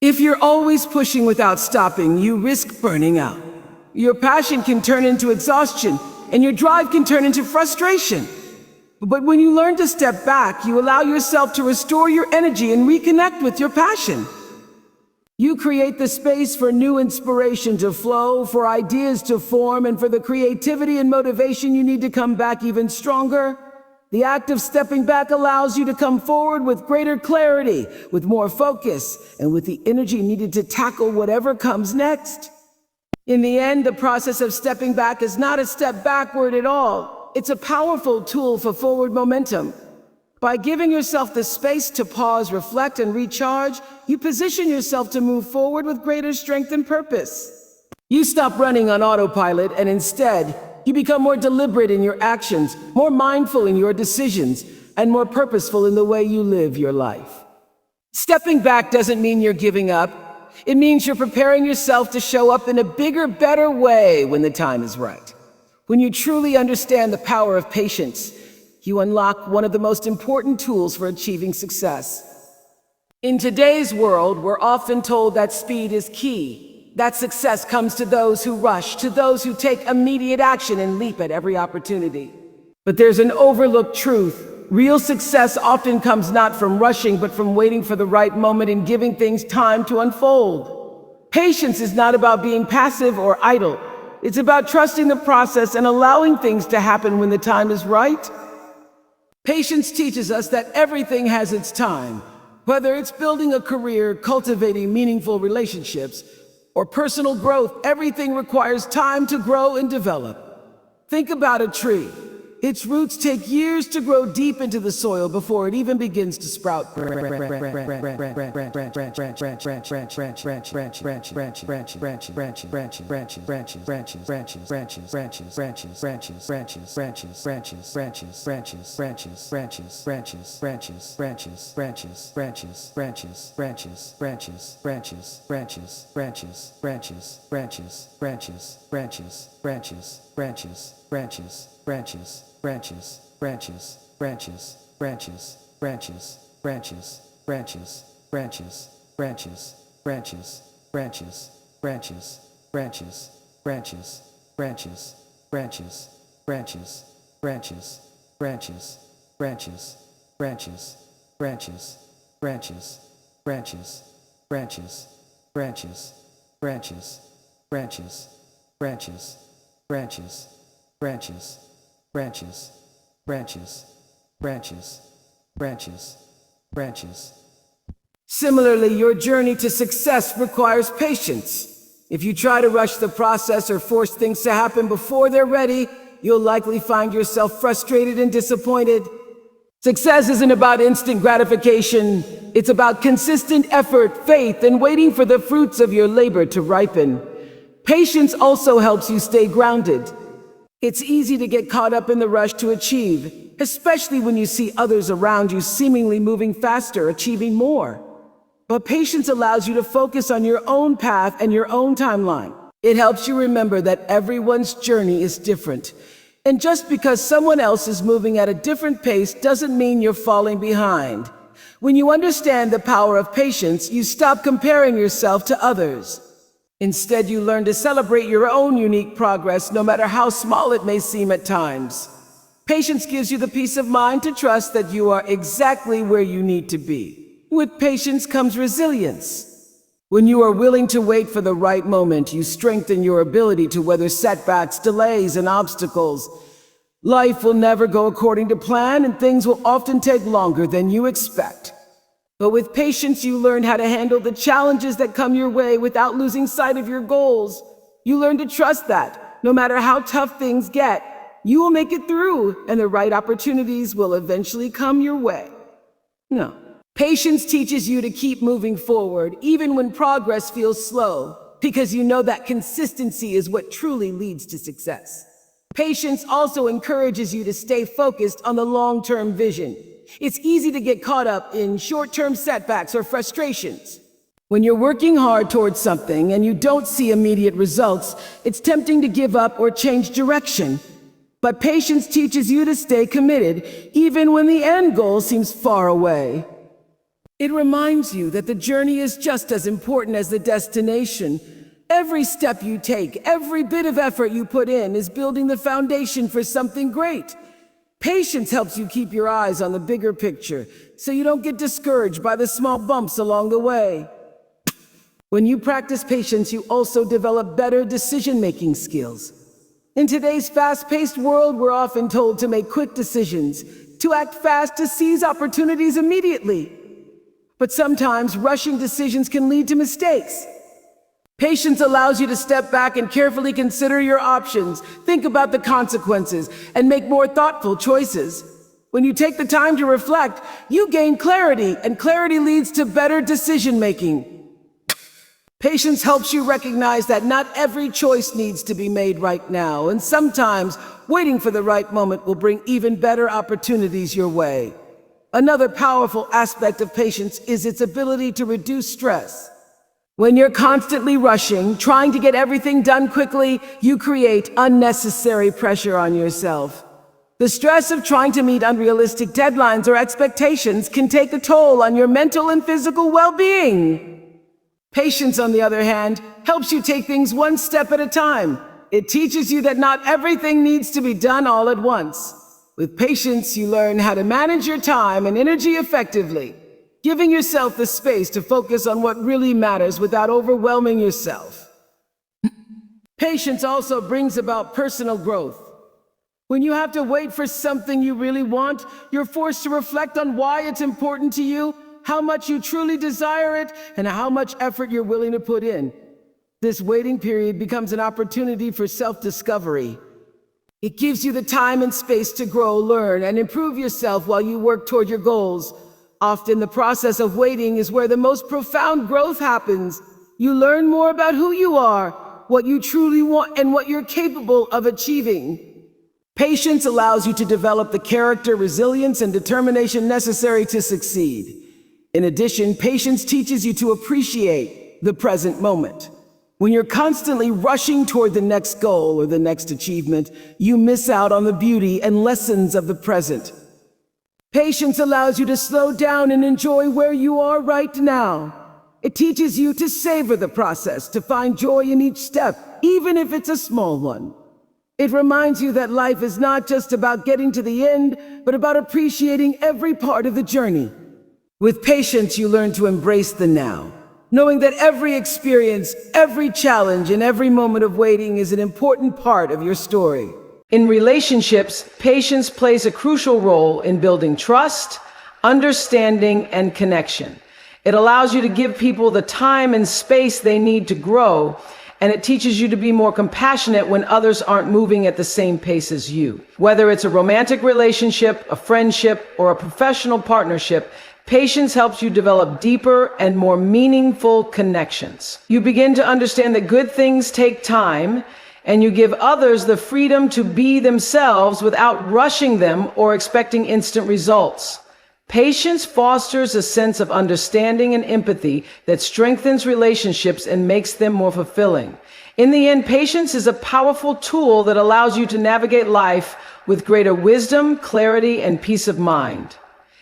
If you're always pushing without stopping, you risk burning out. Your passion can turn into exhaustion, and your drive can turn into frustration. But when you learn to step back, you allow yourself to restore your energy and reconnect with your passion. You create the space for new inspiration to flow, for ideas to form, and for the creativity and motivation you need to come back even stronger. The act of stepping back allows you to come forward with greater clarity, with more focus, and with the energy needed to tackle whatever comes next. In the end, the process of stepping back is not a step backward at all. It's a powerful tool for forward momentum. By giving yourself the space to pause, reflect, and recharge, you position yourself to move forward with greater strength and purpose. You stop running on autopilot, and instead, you become more deliberate in your actions, more mindful in your decisions, and more purposeful in the way you live your life. Stepping back doesn't mean you're giving up. It means you're preparing yourself to show up in a bigger, better way when the time is right. When you truly understand the power of patience, you unlock one of the most important tools for achieving success. In today's world, we're often told that speed is key, that success comes to those who rush, to those who take immediate action and leap at every opportunity. But there's an overlooked truth. Real success often comes not from rushing, but from waiting for the right moment and giving things time to unfold. Patience is not about being passive or idle. It's about trusting the process and allowing things to happen when the time is right. Patience teaches us that everything has its time. Whether it's building a career, cultivating meaningful relationships, or personal growth, everything requires time to grow and develop. Think about a tree. Its roots take years to grow deep into the soil before it even begins to sprout. Similarly, your journey to success requires patience. If you try to rush the process or force things to happen before they're ready, you'll likely find yourself frustrated and disappointed. Success isn't about instant gratification. It's about consistent effort, faith, and waiting for the fruits of your labor to ripen. Patience also helps you stay grounded. It's easy to get caught up in the rush to achieve, especially when you see others around you seemingly moving faster, achieving more. But patience allows you to focus on your own path and your own timeline. It helps you remember that everyone's journey is different. And just because someone else is moving at a different pace doesn't mean you're falling behind. When you understand the power of patience, you stop comparing yourself to others. Instead, you learn to celebrate your own unique progress, no matter how small it may seem at times. Patience gives you the peace of mind to trust that you are exactly where you need to be. With patience comes resilience. When you are willing to wait for the right moment, you strengthen your ability to weather setbacks, delays, and obstacles. Life will never go according to plan, and things will often take longer than you expect. But with patience, you learn how to handle the challenges that come your way without losing sight of your goals. You learn to trust that, no matter how tough things get, you will make it through, and the right opportunities will eventually come your way. No. Patience teaches you to keep moving forward, even when progress feels slow, because you know that consistency is what truly leads to success. Patience also encourages you to stay focused on the long-term vision. It's easy to get caught up in short-term setbacks or frustrations. When you're working hard towards something and you don't see immediate results, it's tempting to give up or change direction. But patience teaches you to stay committed, even when the end goal seems far away. It reminds you that the journey is just as important as the destination. Every step you take, every bit of effort you put in is building the foundation for something great. Patience helps you keep your eyes on the bigger picture, so you don't get discouraged by the small bumps along the way. When you practice patience, you also develop better decision-making skills. In today's fast-paced world, we're often told to make quick decisions, to act fast, to seize opportunities immediately. But sometimes rushing decisions can lead to mistakes. Patience allows you to step back and carefully consider your options, think about the consequences, and make more thoughtful choices. When you take the time to reflect, you gain clarity, and clarity leads to better decision-making. Patience helps you recognize that not every choice needs to be made right now, and sometimes waiting for the right moment will bring even better opportunities your way. Another powerful aspect of patience is its ability to reduce stress. When you're constantly rushing, trying to get everything done quickly, you create unnecessary pressure on yourself. The stress of trying to meet unrealistic deadlines or expectations can take a toll on your mental and physical well-being. Patience, on the other hand, helps you take things one step at a time. It teaches you that not everything needs to be done all at once. With patience, you learn how to manage your time and energy effectively, giving yourself the space to focus on what really matters without overwhelming yourself. Patience also brings about personal growth. When you have to wait for something you really want, you're forced to reflect on why it's important to you, how much you truly desire it, and how much effort you're willing to put in. This waiting period becomes an opportunity for self-discovery. It gives you the time and space to grow, learn, and improve yourself while you work toward your goals. Often the process of waiting is where the most profound growth happens. You learn more about who you are, what you truly want, and what you're capable of achieving. Patience allows you to develop the character, resilience, and determination necessary to succeed. In addition, patience teaches you to appreciate the present moment. When you're constantly rushing toward the next goal or the next achievement, you miss out on the beauty and lessons of the present. Patience allows you to slow down and enjoy where you are right now. It teaches you to savor the process, to find joy in each step, even if it's a small one. It reminds you that life is not just about getting to the end, but about appreciating every part of the journey. With patience, you learn to embrace the now, knowing that every experience, every challenge, and every moment of waiting is an important part of your story. In relationships, patience plays a crucial role in building trust, understanding, and connection. It allows you to give people the time and space they need to grow, and it teaches you to be more compassionate when others aren't moving at the same pace as you. Whether it's a romantic relationship, a friendship, or a professional partnership, patience helps you develop deeper and more meaningful connections. You begin to understand that good things take time, and you give others the freedom to be themselves without rushing them or expecting instant results. Patience fosters a sense of understanding and empathy that strengthens relationships and makes them more fulfilling. In the end, patience is a powerful tool that allows you to navigate life with greater wisdom, clarity, and peace of mind.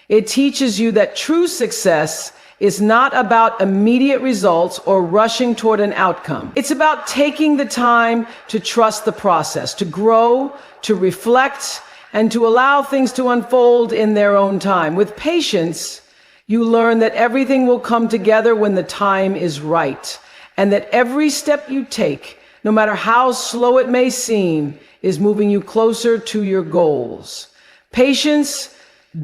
It teaches you that true success is not about immediate results or rushing toward an outcome. It's about taking the time to trust the process, to grow, to reflect, and to allow things to unfold in their own time. With patience, you learn that everything will come together when the time is right, and that every step you take, no matter how slow it may seem, is moving you closer to your goals. Patience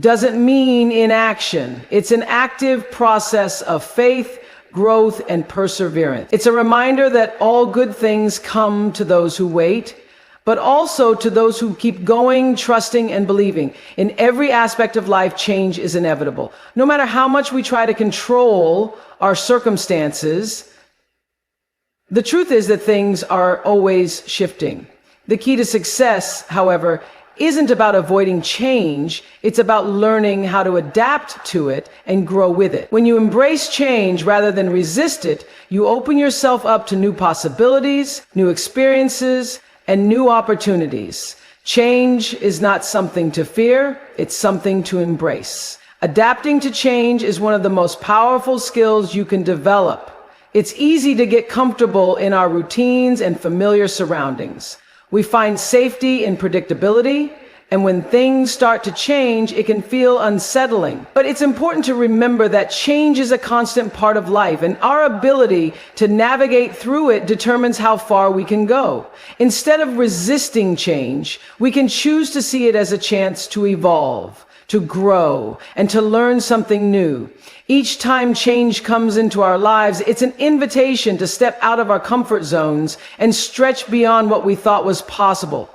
doesn't mean inaction. It's an active process of faith, growth, and perseverance. It's a reminder that all good things come to those who wait, but also to those who keep going, trusting, and believing. In every aspect of life, change is inevitable. No matter how much we try to control our circumstances, the truth is that things are always shifting. The key to success, however, isn't about avoiding change. It's about learning how to adapt to it and grow with it. When you embrace change rather than resist it, you open yourself up to new possibilities, new experiences, and new opportunities. Change is not something to fear, it's something to embrace. Adapting to change is one of the most powerful skills you can develop. It's easy to get comfortable in our routines and familiar surroundings. We find safety in predictability, and when things start to change, it can feel unsettling. But it's important to remember that change is a constant part of life, and our ability to navigate through it determines how far we can go. Instead of resisting change, we can choose to see it as a chance to evolve, to grow, and to learn something new. Each time change comes into our lives, it's an invitation to step out of our comfort zones and stretch beyond what we thought was possible.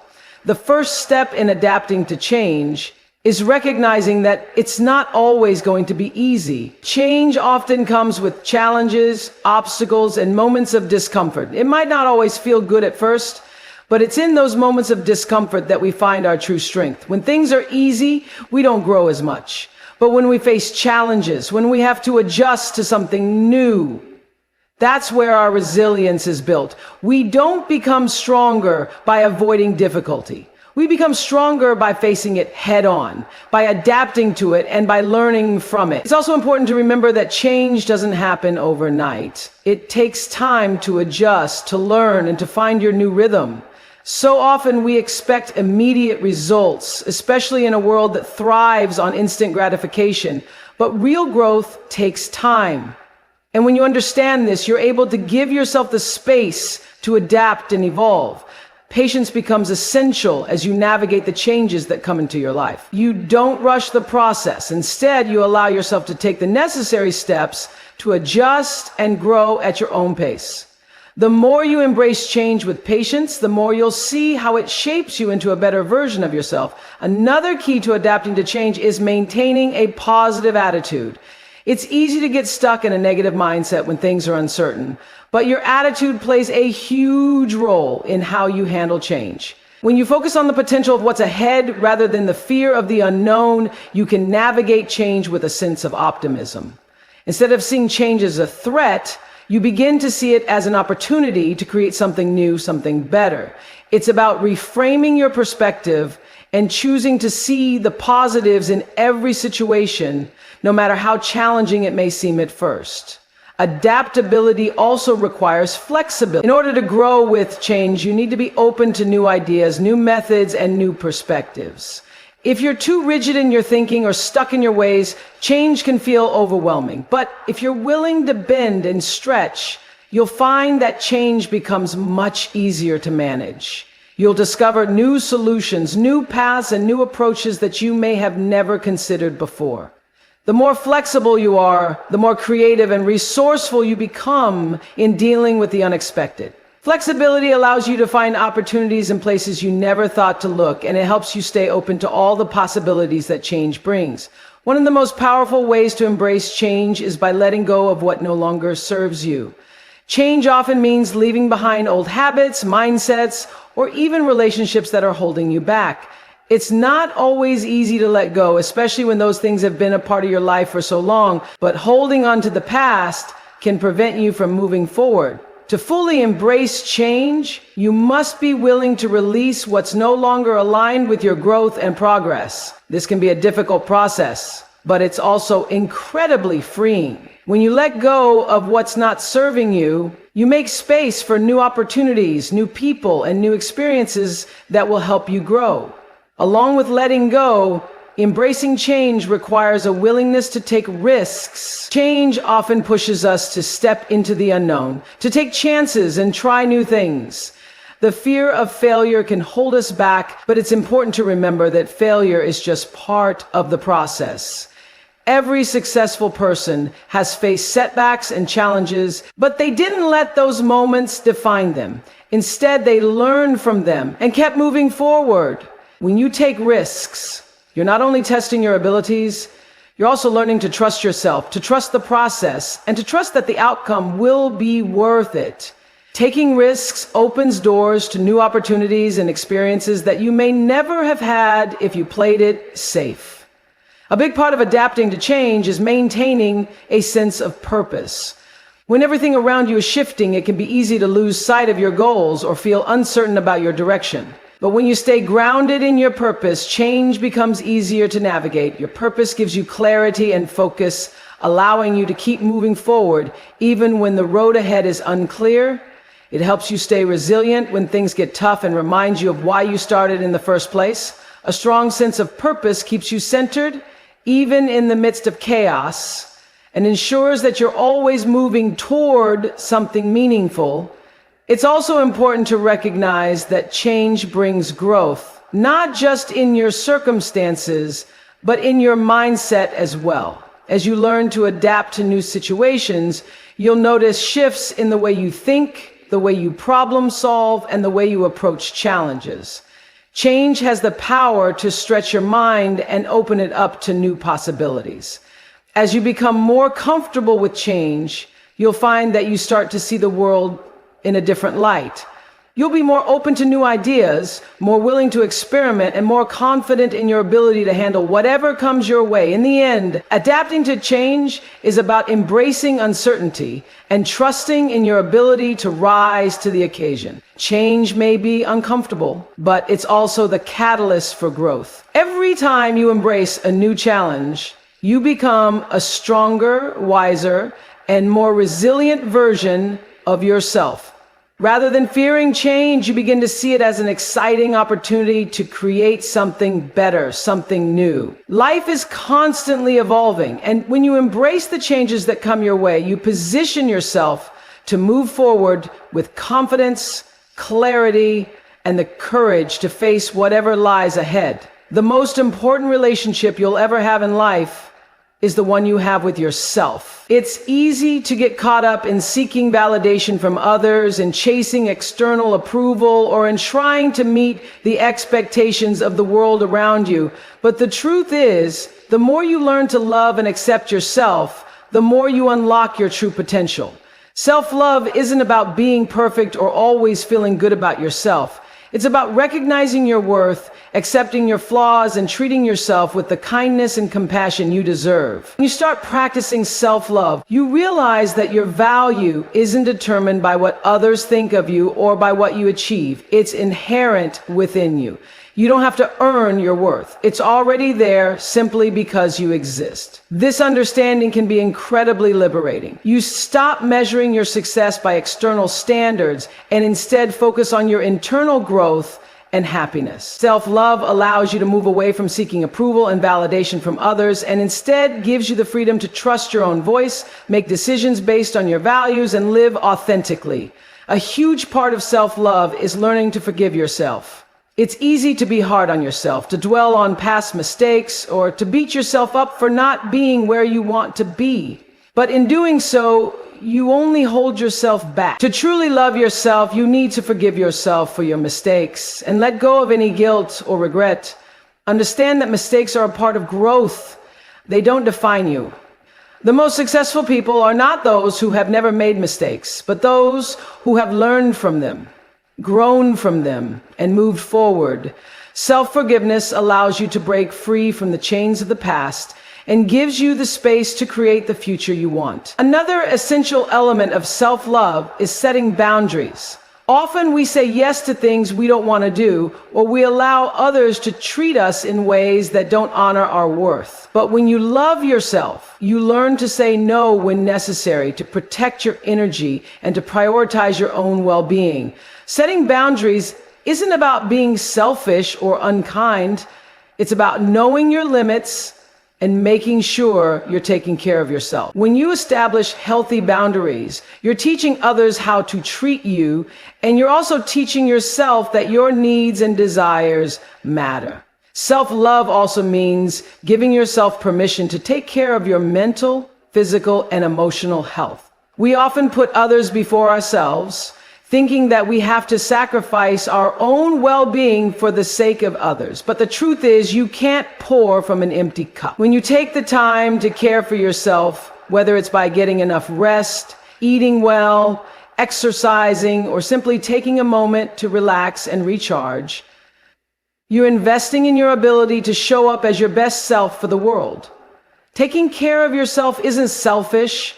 The first step in adapting to change is recognizing that it's not always going to be easy. Change often comes with challenges, obstacles, and moments of discomfort. It might not always feel good at first, but it's in those moments of discomfort that we find our true strength. When things are easy, we don't grow as much. But when we face challenges, when we have to adjust to something new, that's where our resilience is built. We don't become stronger by avoiding difficulty. We become stronger by facing it head on, by adapting to it, and by learning from it. It's also important to remember that change doesn't happen overnight. It takes time to adjust, to learn, and to find your new rhythm. So often we expect immediate results, especially in a world that thrives on instant gratification. But real growth takes time. And when you understand this, you're able to give yourself the space to adapt and evolve. Patience becomes essential as you navigate the changes that come into your life. You don't rush the process. Instead, you allow yourself to take the necessary steps to adjust and grow at your own pace. The more you embrace change with patience, the more you'll see how it shapes you into a better version of yourself. Another key to adapting to change is maintaining a positive attitude. It's easy to get stuck in a negative mindset when things are uncertain, but your attitude plays a huge role in how you handle change. When you focus on the potential of what's ahead rather than the fear of the unknown, you can navigate change with a sense of optimism. Instead of seeing change as a threat, you begin to see it as an opportunity to create something new, something better. It's about reframing your perspective and choosing to see the positives in every situation, no matter how challenging it may seem at first. Adaptability also requires flexibility. In order to grow with change, you need to be open to new ideas, new methods, and new perspectives. If you're too rigid in your thinking or stuck in your ways, change can feel overwhelming. But if you're willing to bend and stretch, you'll find that change becomes much easier to manage. You'll discover new solutions, new paths, and new approaches that you may have never considered before. The more flexible you are, the more creative and resourceful you become in dealing with the unexpected. Flexibility allows you to find opportunities in places you never thought to look, and it helps you stay open to all the possibilities that change brings. One of the most powerful ways to embrace change is by letting go of what no longer serves you. Change often means leaving behind old habits, mindsets, or even relationships that are holding you back. It's not always easy to let go, especially when those things have been a part of your life for so long, but holding on to the past can prevent you from moving forward. To fully embrace change, you must be willing to release what's no longer aligned with your growth and progress. This can be a difficult process, but it's also incredibly freeing. When you let go of what's not serving you, you make space for new opportunities, new people, and new experiences that will help you grow. Along with letting go, embracing change requires a willingness to take risks. Change often pushes us to step into the unknown, to take chances and try new things. The fear of failure can hold us back, but it's important to remember that failure is just part of the process. Every successful person has faced setbacks and challenges, but they didn't let those moments define them. Instead, they learned from them and kept moving forward. When you take risks, you're not only testing your abilities, you're also learning to trust yourself, to trust the process, and to trust that the outcome will be worth it. Taking risks opens doors to new opportunities and experiences that you may never have had if you played it safe. A big part of adapting to change is maintaining a sense of purpose. When everything around you is shifting, it can be easy to lose sight of your goals or feel uncertain about your direction. But when you stay grounded in your purpose, change becomes easier to navigate. Your purpose gives you clarity and focus, allowing you to keep moving forward, even when the road ahead is unclear. It helps you stay resilient when things get tough and reminds you of why you started in the first place. A strong sense of purpose keeps you centered, even in the midst of chaos, and ensures that you're always moving toward something meaningful. It's also important to recognize that change brings growth, not just in your circumstances, but in your mindset as well. As you learn to adapt to new situations, you'll notice shifts in the way you think, the way you problem solve, and the way you approach challenges. Change has the power to stretch your mind and open it up to new possibilities. As you become more comfortable with change, you'll find that you start to see the world in a different light. You'll be more open to new ideas, more willing to experiment, and more confident in your ability to handle whatever comes your way. In the end, adapting to change is about embracing uncertainty and trusting in your ability to rise to the occasion. Change may be uncomfortable, but it's also the catalyst for growth. Every time you embrace a new challenge, you become a stronger, wiser, and more resilient version of yourself. Rather than fearing change, you begin to see it as an exciting opportunity to create something better, something new. Life is constantly evolving, and when you embrace the changes that come your way, you position yourself to move forward with confidence, clarity, and the courage to face whatever lies ahead. The most important relationship you'll ever have in life is the one you have with yourself. It's easy to get caught up in seeking validation from others, in chasing external approval, or in trying to meet the expectations of the world around you. But the truth is, the more you learn to love and accept yourself, the more you unlock your true potential. Self-love isn't about being perfect or always feeling good about yourself. It's about recognizing your worth, accepting your flaws, and treating yourself with the kindness and compassion you deserve. When you start practicing self-love, you realize that your value isn't determined by what others think of you or by what you achieve. It's inherent within you. You don't have to earn your worth. It's already there simply because you exist. This understanding can be incredibly liberating. You stop measuring your success by external standards and instead focus on your internal growth and happiness. Self-love allows you to move away from seeking approval and validation from others and instead gives you the freedom to trust your own voice, make decisions based on your values, and live authentically. A huge part of self-love is learning to forgive yourself. It's easy to be hard on yourself, to dwell on past mistakes, or to beat yourself up for not being where you want to be. But in doing so, you only hold yourself back. To truly love yourself, you need to forgive yourself for your mistakes and let go of any guilt or regret. Understand that mistakes are a part of growth. They don't define you. The most successful people are not those who have never made mistakes, but those who have learned from them, grown from them, and moved forward. Self-forgiveness allows you to break free from the chains of the past and gives you the space to create the future you want. Another essential element of self-love is setting boundaries. Often we say yes to things we don't want to do, or we allow others to treat us in ways that don't honor our worth. But when you love yourself, you learn to say no when necessary, to protect your energy and to prioritize your own well-being. Setting boundaries isn't about being selfish or unkind. It's about knowing your limits and making sure you're taking care of yourself. When you establish healthy boundaries, you're teaching others how to treat you, and you're also teaching yourself that your needs and desires matter. Self-love also means giving yourself permission to take care of your mental, physical, and emotional health. We often put others before ourselves, thinking that we have to sacrifice our own well-being for the sake of others. But the truth is, you can't pour from an empty cup. When you take the time to care for yourself, whether it's by getting enough rest, eating well, exercising, or simply taking a moment to relax and recharge, you're investing in your ability to show up as your best self for the world. Taking care of yourself isn't selfish.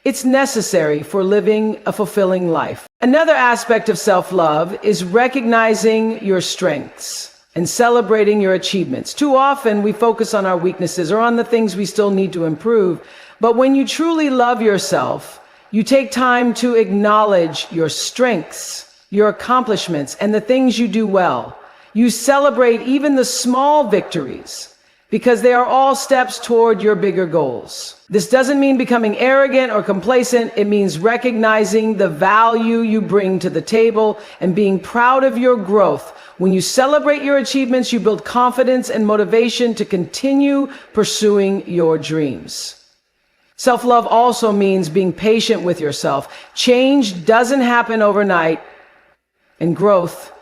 It's necessary for living a fulfilling life. Another aspect of self-love is recognizing your strengths and celebrating your achievements. Too often we focus on our weaknesses or on the things we still need to improve. But when you truly love yourself, you take time to acknowledge your strengths, your accomplishments, and the things you do well. You celebrate even the small victories, because they are all steps toward your bigger goals. This doesn't mean becoming arrogant or complacent. It means recognizing the value you bring to the table and being proud of your growth. When you celebrate your achievements, you build confidence and motivation to continue pursuing your dreams. Self-love also means being patient with yourself. Change doesn't happen overnight, and growth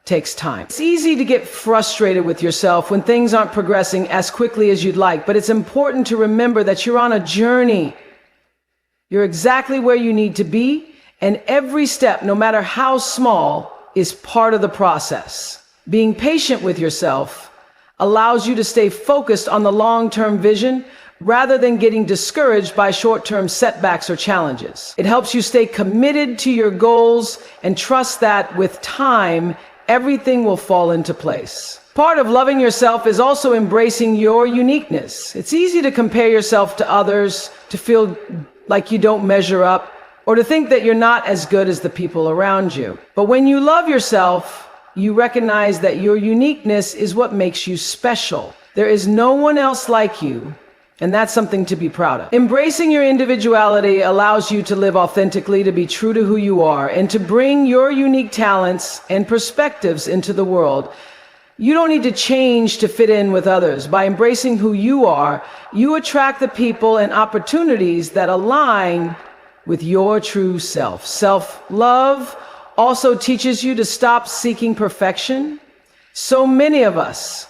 takes time. It's easy to get frustrated with yourself when things aren't progressing as quickly as you'd like, but it's important to remember that you're on a journey. You're exactly where you need to be, and every step, no matter how small, is part of the process. Being patient with yourself allows you to stay focused on the long-term vision rather than getting discouraged by short-term setbacks or challenges. It helps you stay committed to your goals and trust that with time, everything will fall into place. Part of loving yourself is also embracing your uniqueness. It's easy to compare yourself to others, to feel like you don't measure up, or to think that you're not as good as the people around you. But when you love yourself, you recognize that your uniqueness is what makes you special. There is no one else like you, and that's something to be proud of. Embracing your individuality allows you to live authentically, to be true to who you are, and to bring your unique talents and perspectives into the world. You don't need to change to fit in with others. By embracing who you are, you attract the people and opportunities that align with your true self. Self-love also teaches you to stop seeking perfection. So many of us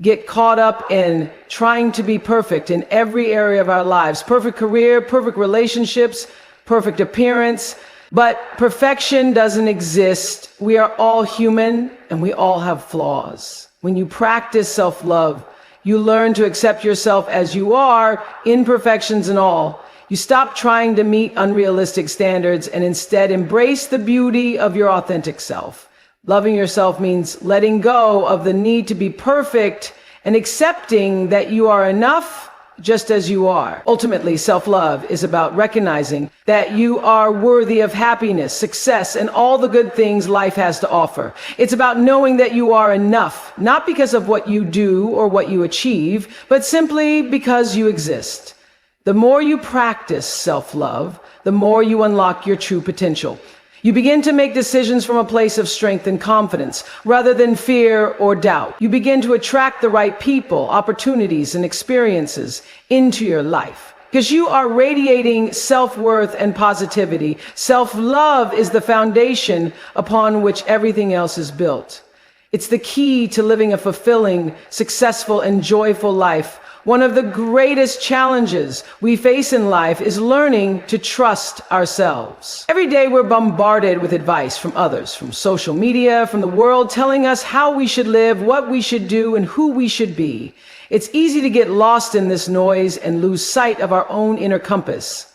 get caught up in trying to be perfect in every area of our lives. Perfect career, perfect relationships, perfect appearance. But perfection doesn't exist. We are all human and we all have flaws. When you practice self-love, you learn to accept yourself as you are, imperfections and all. You stop trying to meet unrealistic standards and instead embrace the beauty of your authentic self. Loving yourself means letting go of the need to be perfect and accepting that you are enough just as you are. Ultimately, self-love is about recognizing that you are worthy of happiness, success, and all the good things life has to offer. It's about knowing that you are enough, not because of what you do or what you achieve, but simply because you exist. The more you practice self-love, the more you unlock your true potential. You begin to make decisions from a place of strength and confidence rather than fear or doubt. You begin to attract the right people, opportunities, and experiences into your life because you are radiating self-worth and positivity. Self-love is the foundation upon which everything else is built. It's the key to living a fulfilling, successful, and joyful life. One of the greatest challenges we face in life is learning to trust ourselves. Every day we're bombarded with advice from others, from social media, from the world, telling us how we should live, what we should do, and who we should be. It's easy to get lost in this noise and lose sight of our own inner compass.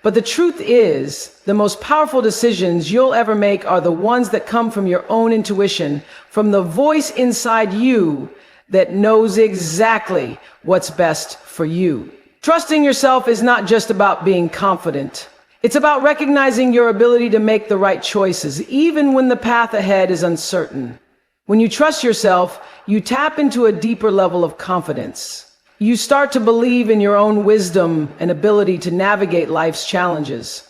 But the truth is, the most powerful decisions you'll ever make are the ones that come from your own intuition, from the voice inside you that knows exactly what's best for you. Trusting yourself is not just about being confident. It's about recognizing your ability to make the right choices, even when the path ahead is uncertain. When you trust yourself, you tap into a deeper level of confidence. You start to believe in your own wisdom and ability to navigate life's challenges.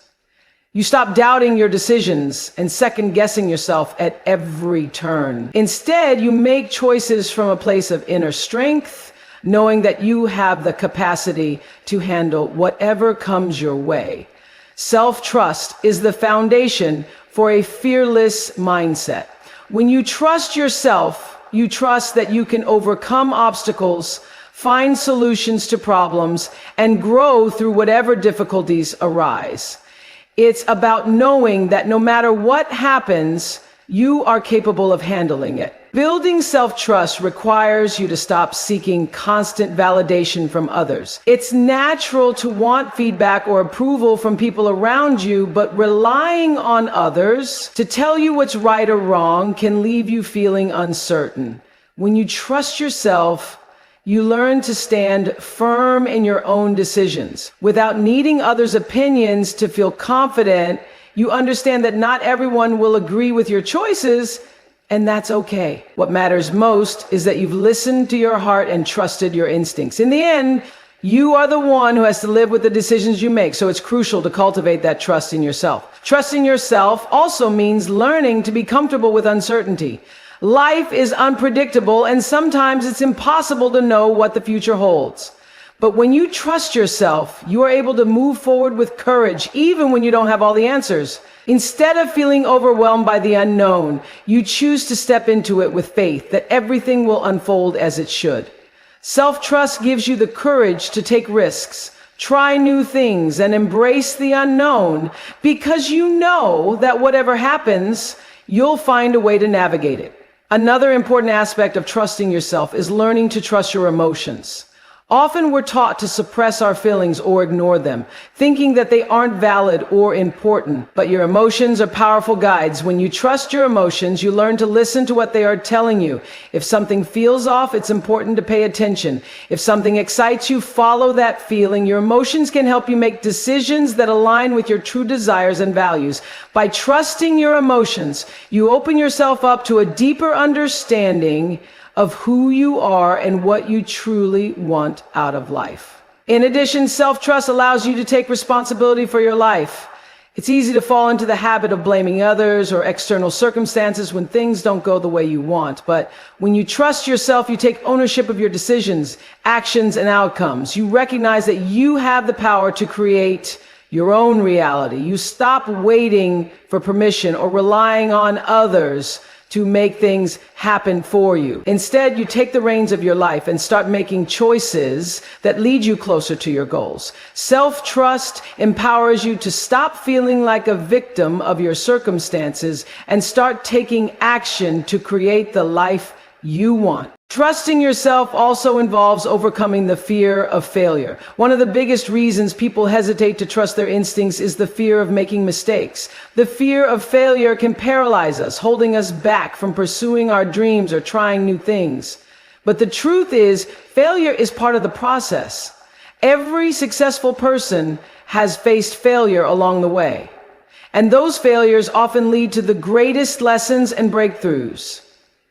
You stop doubting your decisions and second-guessing yourself at every turn. Instead, you make choices from a place of inner strength, knowing that you have the capacity to handle whatever comes your way. Self-trust is the foundation for a fearless mindset. When you trust yourself, you trust that you can overcome obstacles, find solutions to problems, and grow through whatever difficulties arise. It's about knowing that no matter what happens, you are capable of handling it. Building self-trust requires you to stop seeking constant validation from others. It's natural to want feedback or approval from people around you, but relying on others to tell you what's right or wrong can leave you feeling uncertain. When you trust yourself, you learn to stand firm in your own decisions. Without needing others' opinions to feel confident, you understand that not everyone will agree with your choices, and that's okay. What matters most is that you've listened to your heart and trusted your instincts. In the end, you are the one who has to live with the decisions you make, so it's crucial to cultivate that trust in yourself. Trusting yourself also means learning to be comfortable with uncertainty. Life is unpredictable, and sometimes it's impossible to know what the future holds. But when you trust yourself, you are able to move forward with courage, even when you don't have all the answers. Instead of feeling overwhelmed by the unknown, you choose to step into it with faith that everything will unfold as it should. Self-trust gives you the courage to take risks, try new things, and embrace the unknown, because you know that whatever happens, you'll find a way to navigate it. Another important aspect of trusting yourself is learning to trust your emotions. Often we're taught to suppress our feelings or ignore them, thinking that they aren't valid or important. But your emotions are powerful guides. When you trust your emotions, you learn to listen to what they are telling you. If something feels off, it's important to pay attention. If something excites you, follow that feeling. Your emotions can help you make decisions that align with your true desires and values. By trusting your emotions, you open yourself up to a deeper understanding of who you are and what you truly want out of life. In addition, self-trust allows you to take responsibility for your life. It's easy to fall into the habit of blaming others or external circumstances when things don't go the way you want. But when you trust yourself, you take ownership of your decisions, actions, and outcomes. You recognize that you have the power to create your own reality. You stop waiting for permission or relying on others to make things happen for you. Instead, you take the reins of your life and start making choices that lead you closer to your goals. Self-trust empowers you to stop feeling like a victim of your circumstances and start taking action to create the life you want. Trusting yourself also involves overcoming the fear of failure. One of the biggest reasons people hesitate to trust their instincts is the fear of making mistakes. The fear of failure can paralyze us, holding us back from pursuing our dreams or trying new things. But the truth is, failure is part of the process. Every successful person has faced failure along the way. And those failures often lead to the greatest lessons and breakthroughs.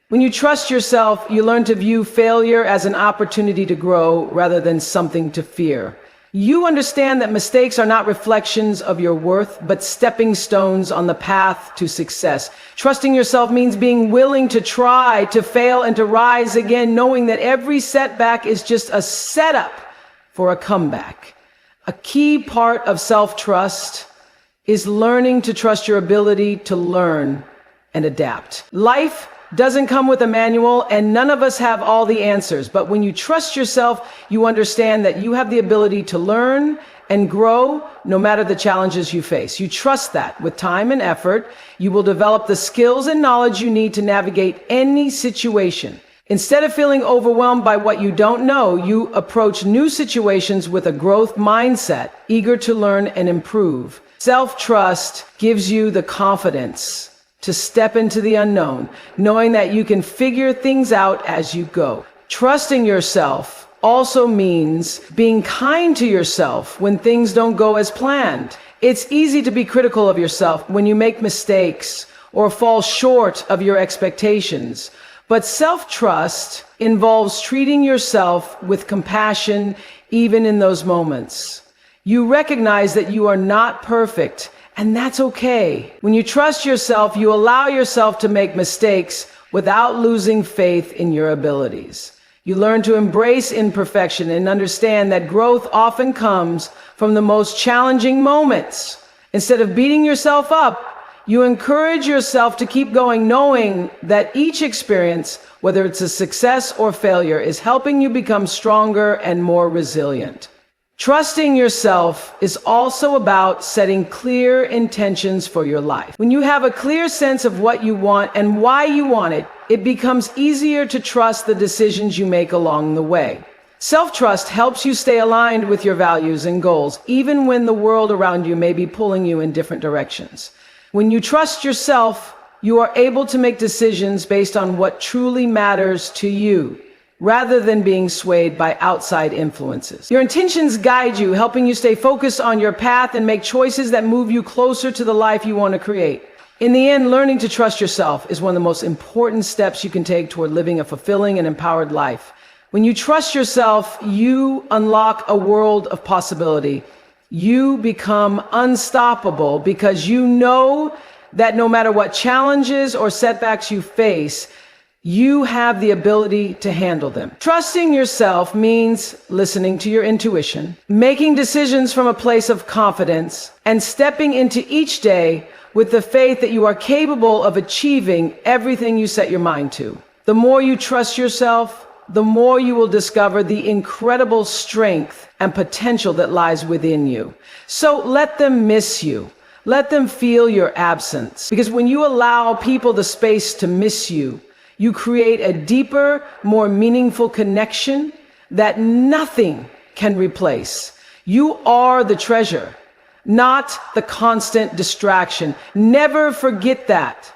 When you trust yourself, you learn to view failure as an opportunity to grow rather than something to fear. You understand that mistakes are not reflections of your worth, but stepping stones on the path to success. Trusting yourself means being willing to try, to fail, and to rise again, knowing that every setback is just a setup for a comeback. A key part of self-trust is learning to trust your ability to learn and adapt. Life doesn't come with a manual, and none of us have all the answers. But when you trust yourself, you understand that you have the ability to learn and grow no matter the challenges you face. You trust that with time and effort, you will develop the skills and knowledge you need to navigate any situation. Instead of feeling overwhelmed by what you don't know, you approach new situations with a growth mindset, eager to learn and improve. Self-trust gives you the confidence to step into the unknown, knowing that you can figure things out as you go. Trusting yourself also means being kind to yourself when things don't go as planned. It's easy to be critical of yourself when you make mistakes or fall short of your expectations. But self-trust involves treating yourself with compassion even in those moments. You recognize that you are not perfect, and that's okay. When you trust yourself, you allow yourself to make mistakes without losing faith in your abilities. You learn to embrace imperfection and understand that growth often comes from the most challenging moments. Instead of beating yourself up, you encourage yourself to keep going, knowing that each experience, whether it's a success or failure, is helping you become stronger and more resilient. Trusting yourself is also about setting clear intentions for your life. When you have a clear sense of what you want and why you want it, it becomes easier to trust the decisions you make along the way. Self-trust helps you stay aligned with your values and goals, even when the world around you may be pulling you in different directions. When you trust yourself, you are able to make decisions based on what truly matters to you, rather than being swayed by outside influences. Your intentions guide you, helping you stay focused on your path and make choices that move you closer to the life you want to create. In the end, learning to trust yourself is one of the most important steps you can take toward living a fulfilling and empowered life. When you trust yourself, you unlock a world of possibility. You become unstoppable because you know that no matter what challenges or setbacks you face, you have the ability to handle them. Trusting yourself means listening to your intuition, making decisions from a place of confidence, and stepping into each day with the faith that you are capable of achieving everything you set your mind to. The more you trust yourself, the more you will discover the incredible strength and potential that lies within you. So let them miss you. Let them feel your absence. Because when you allow people the space to miss you, you create a deeper, more meaningful connection that nothing can replace. You are the treasure, not the constant distraction. Never forget that.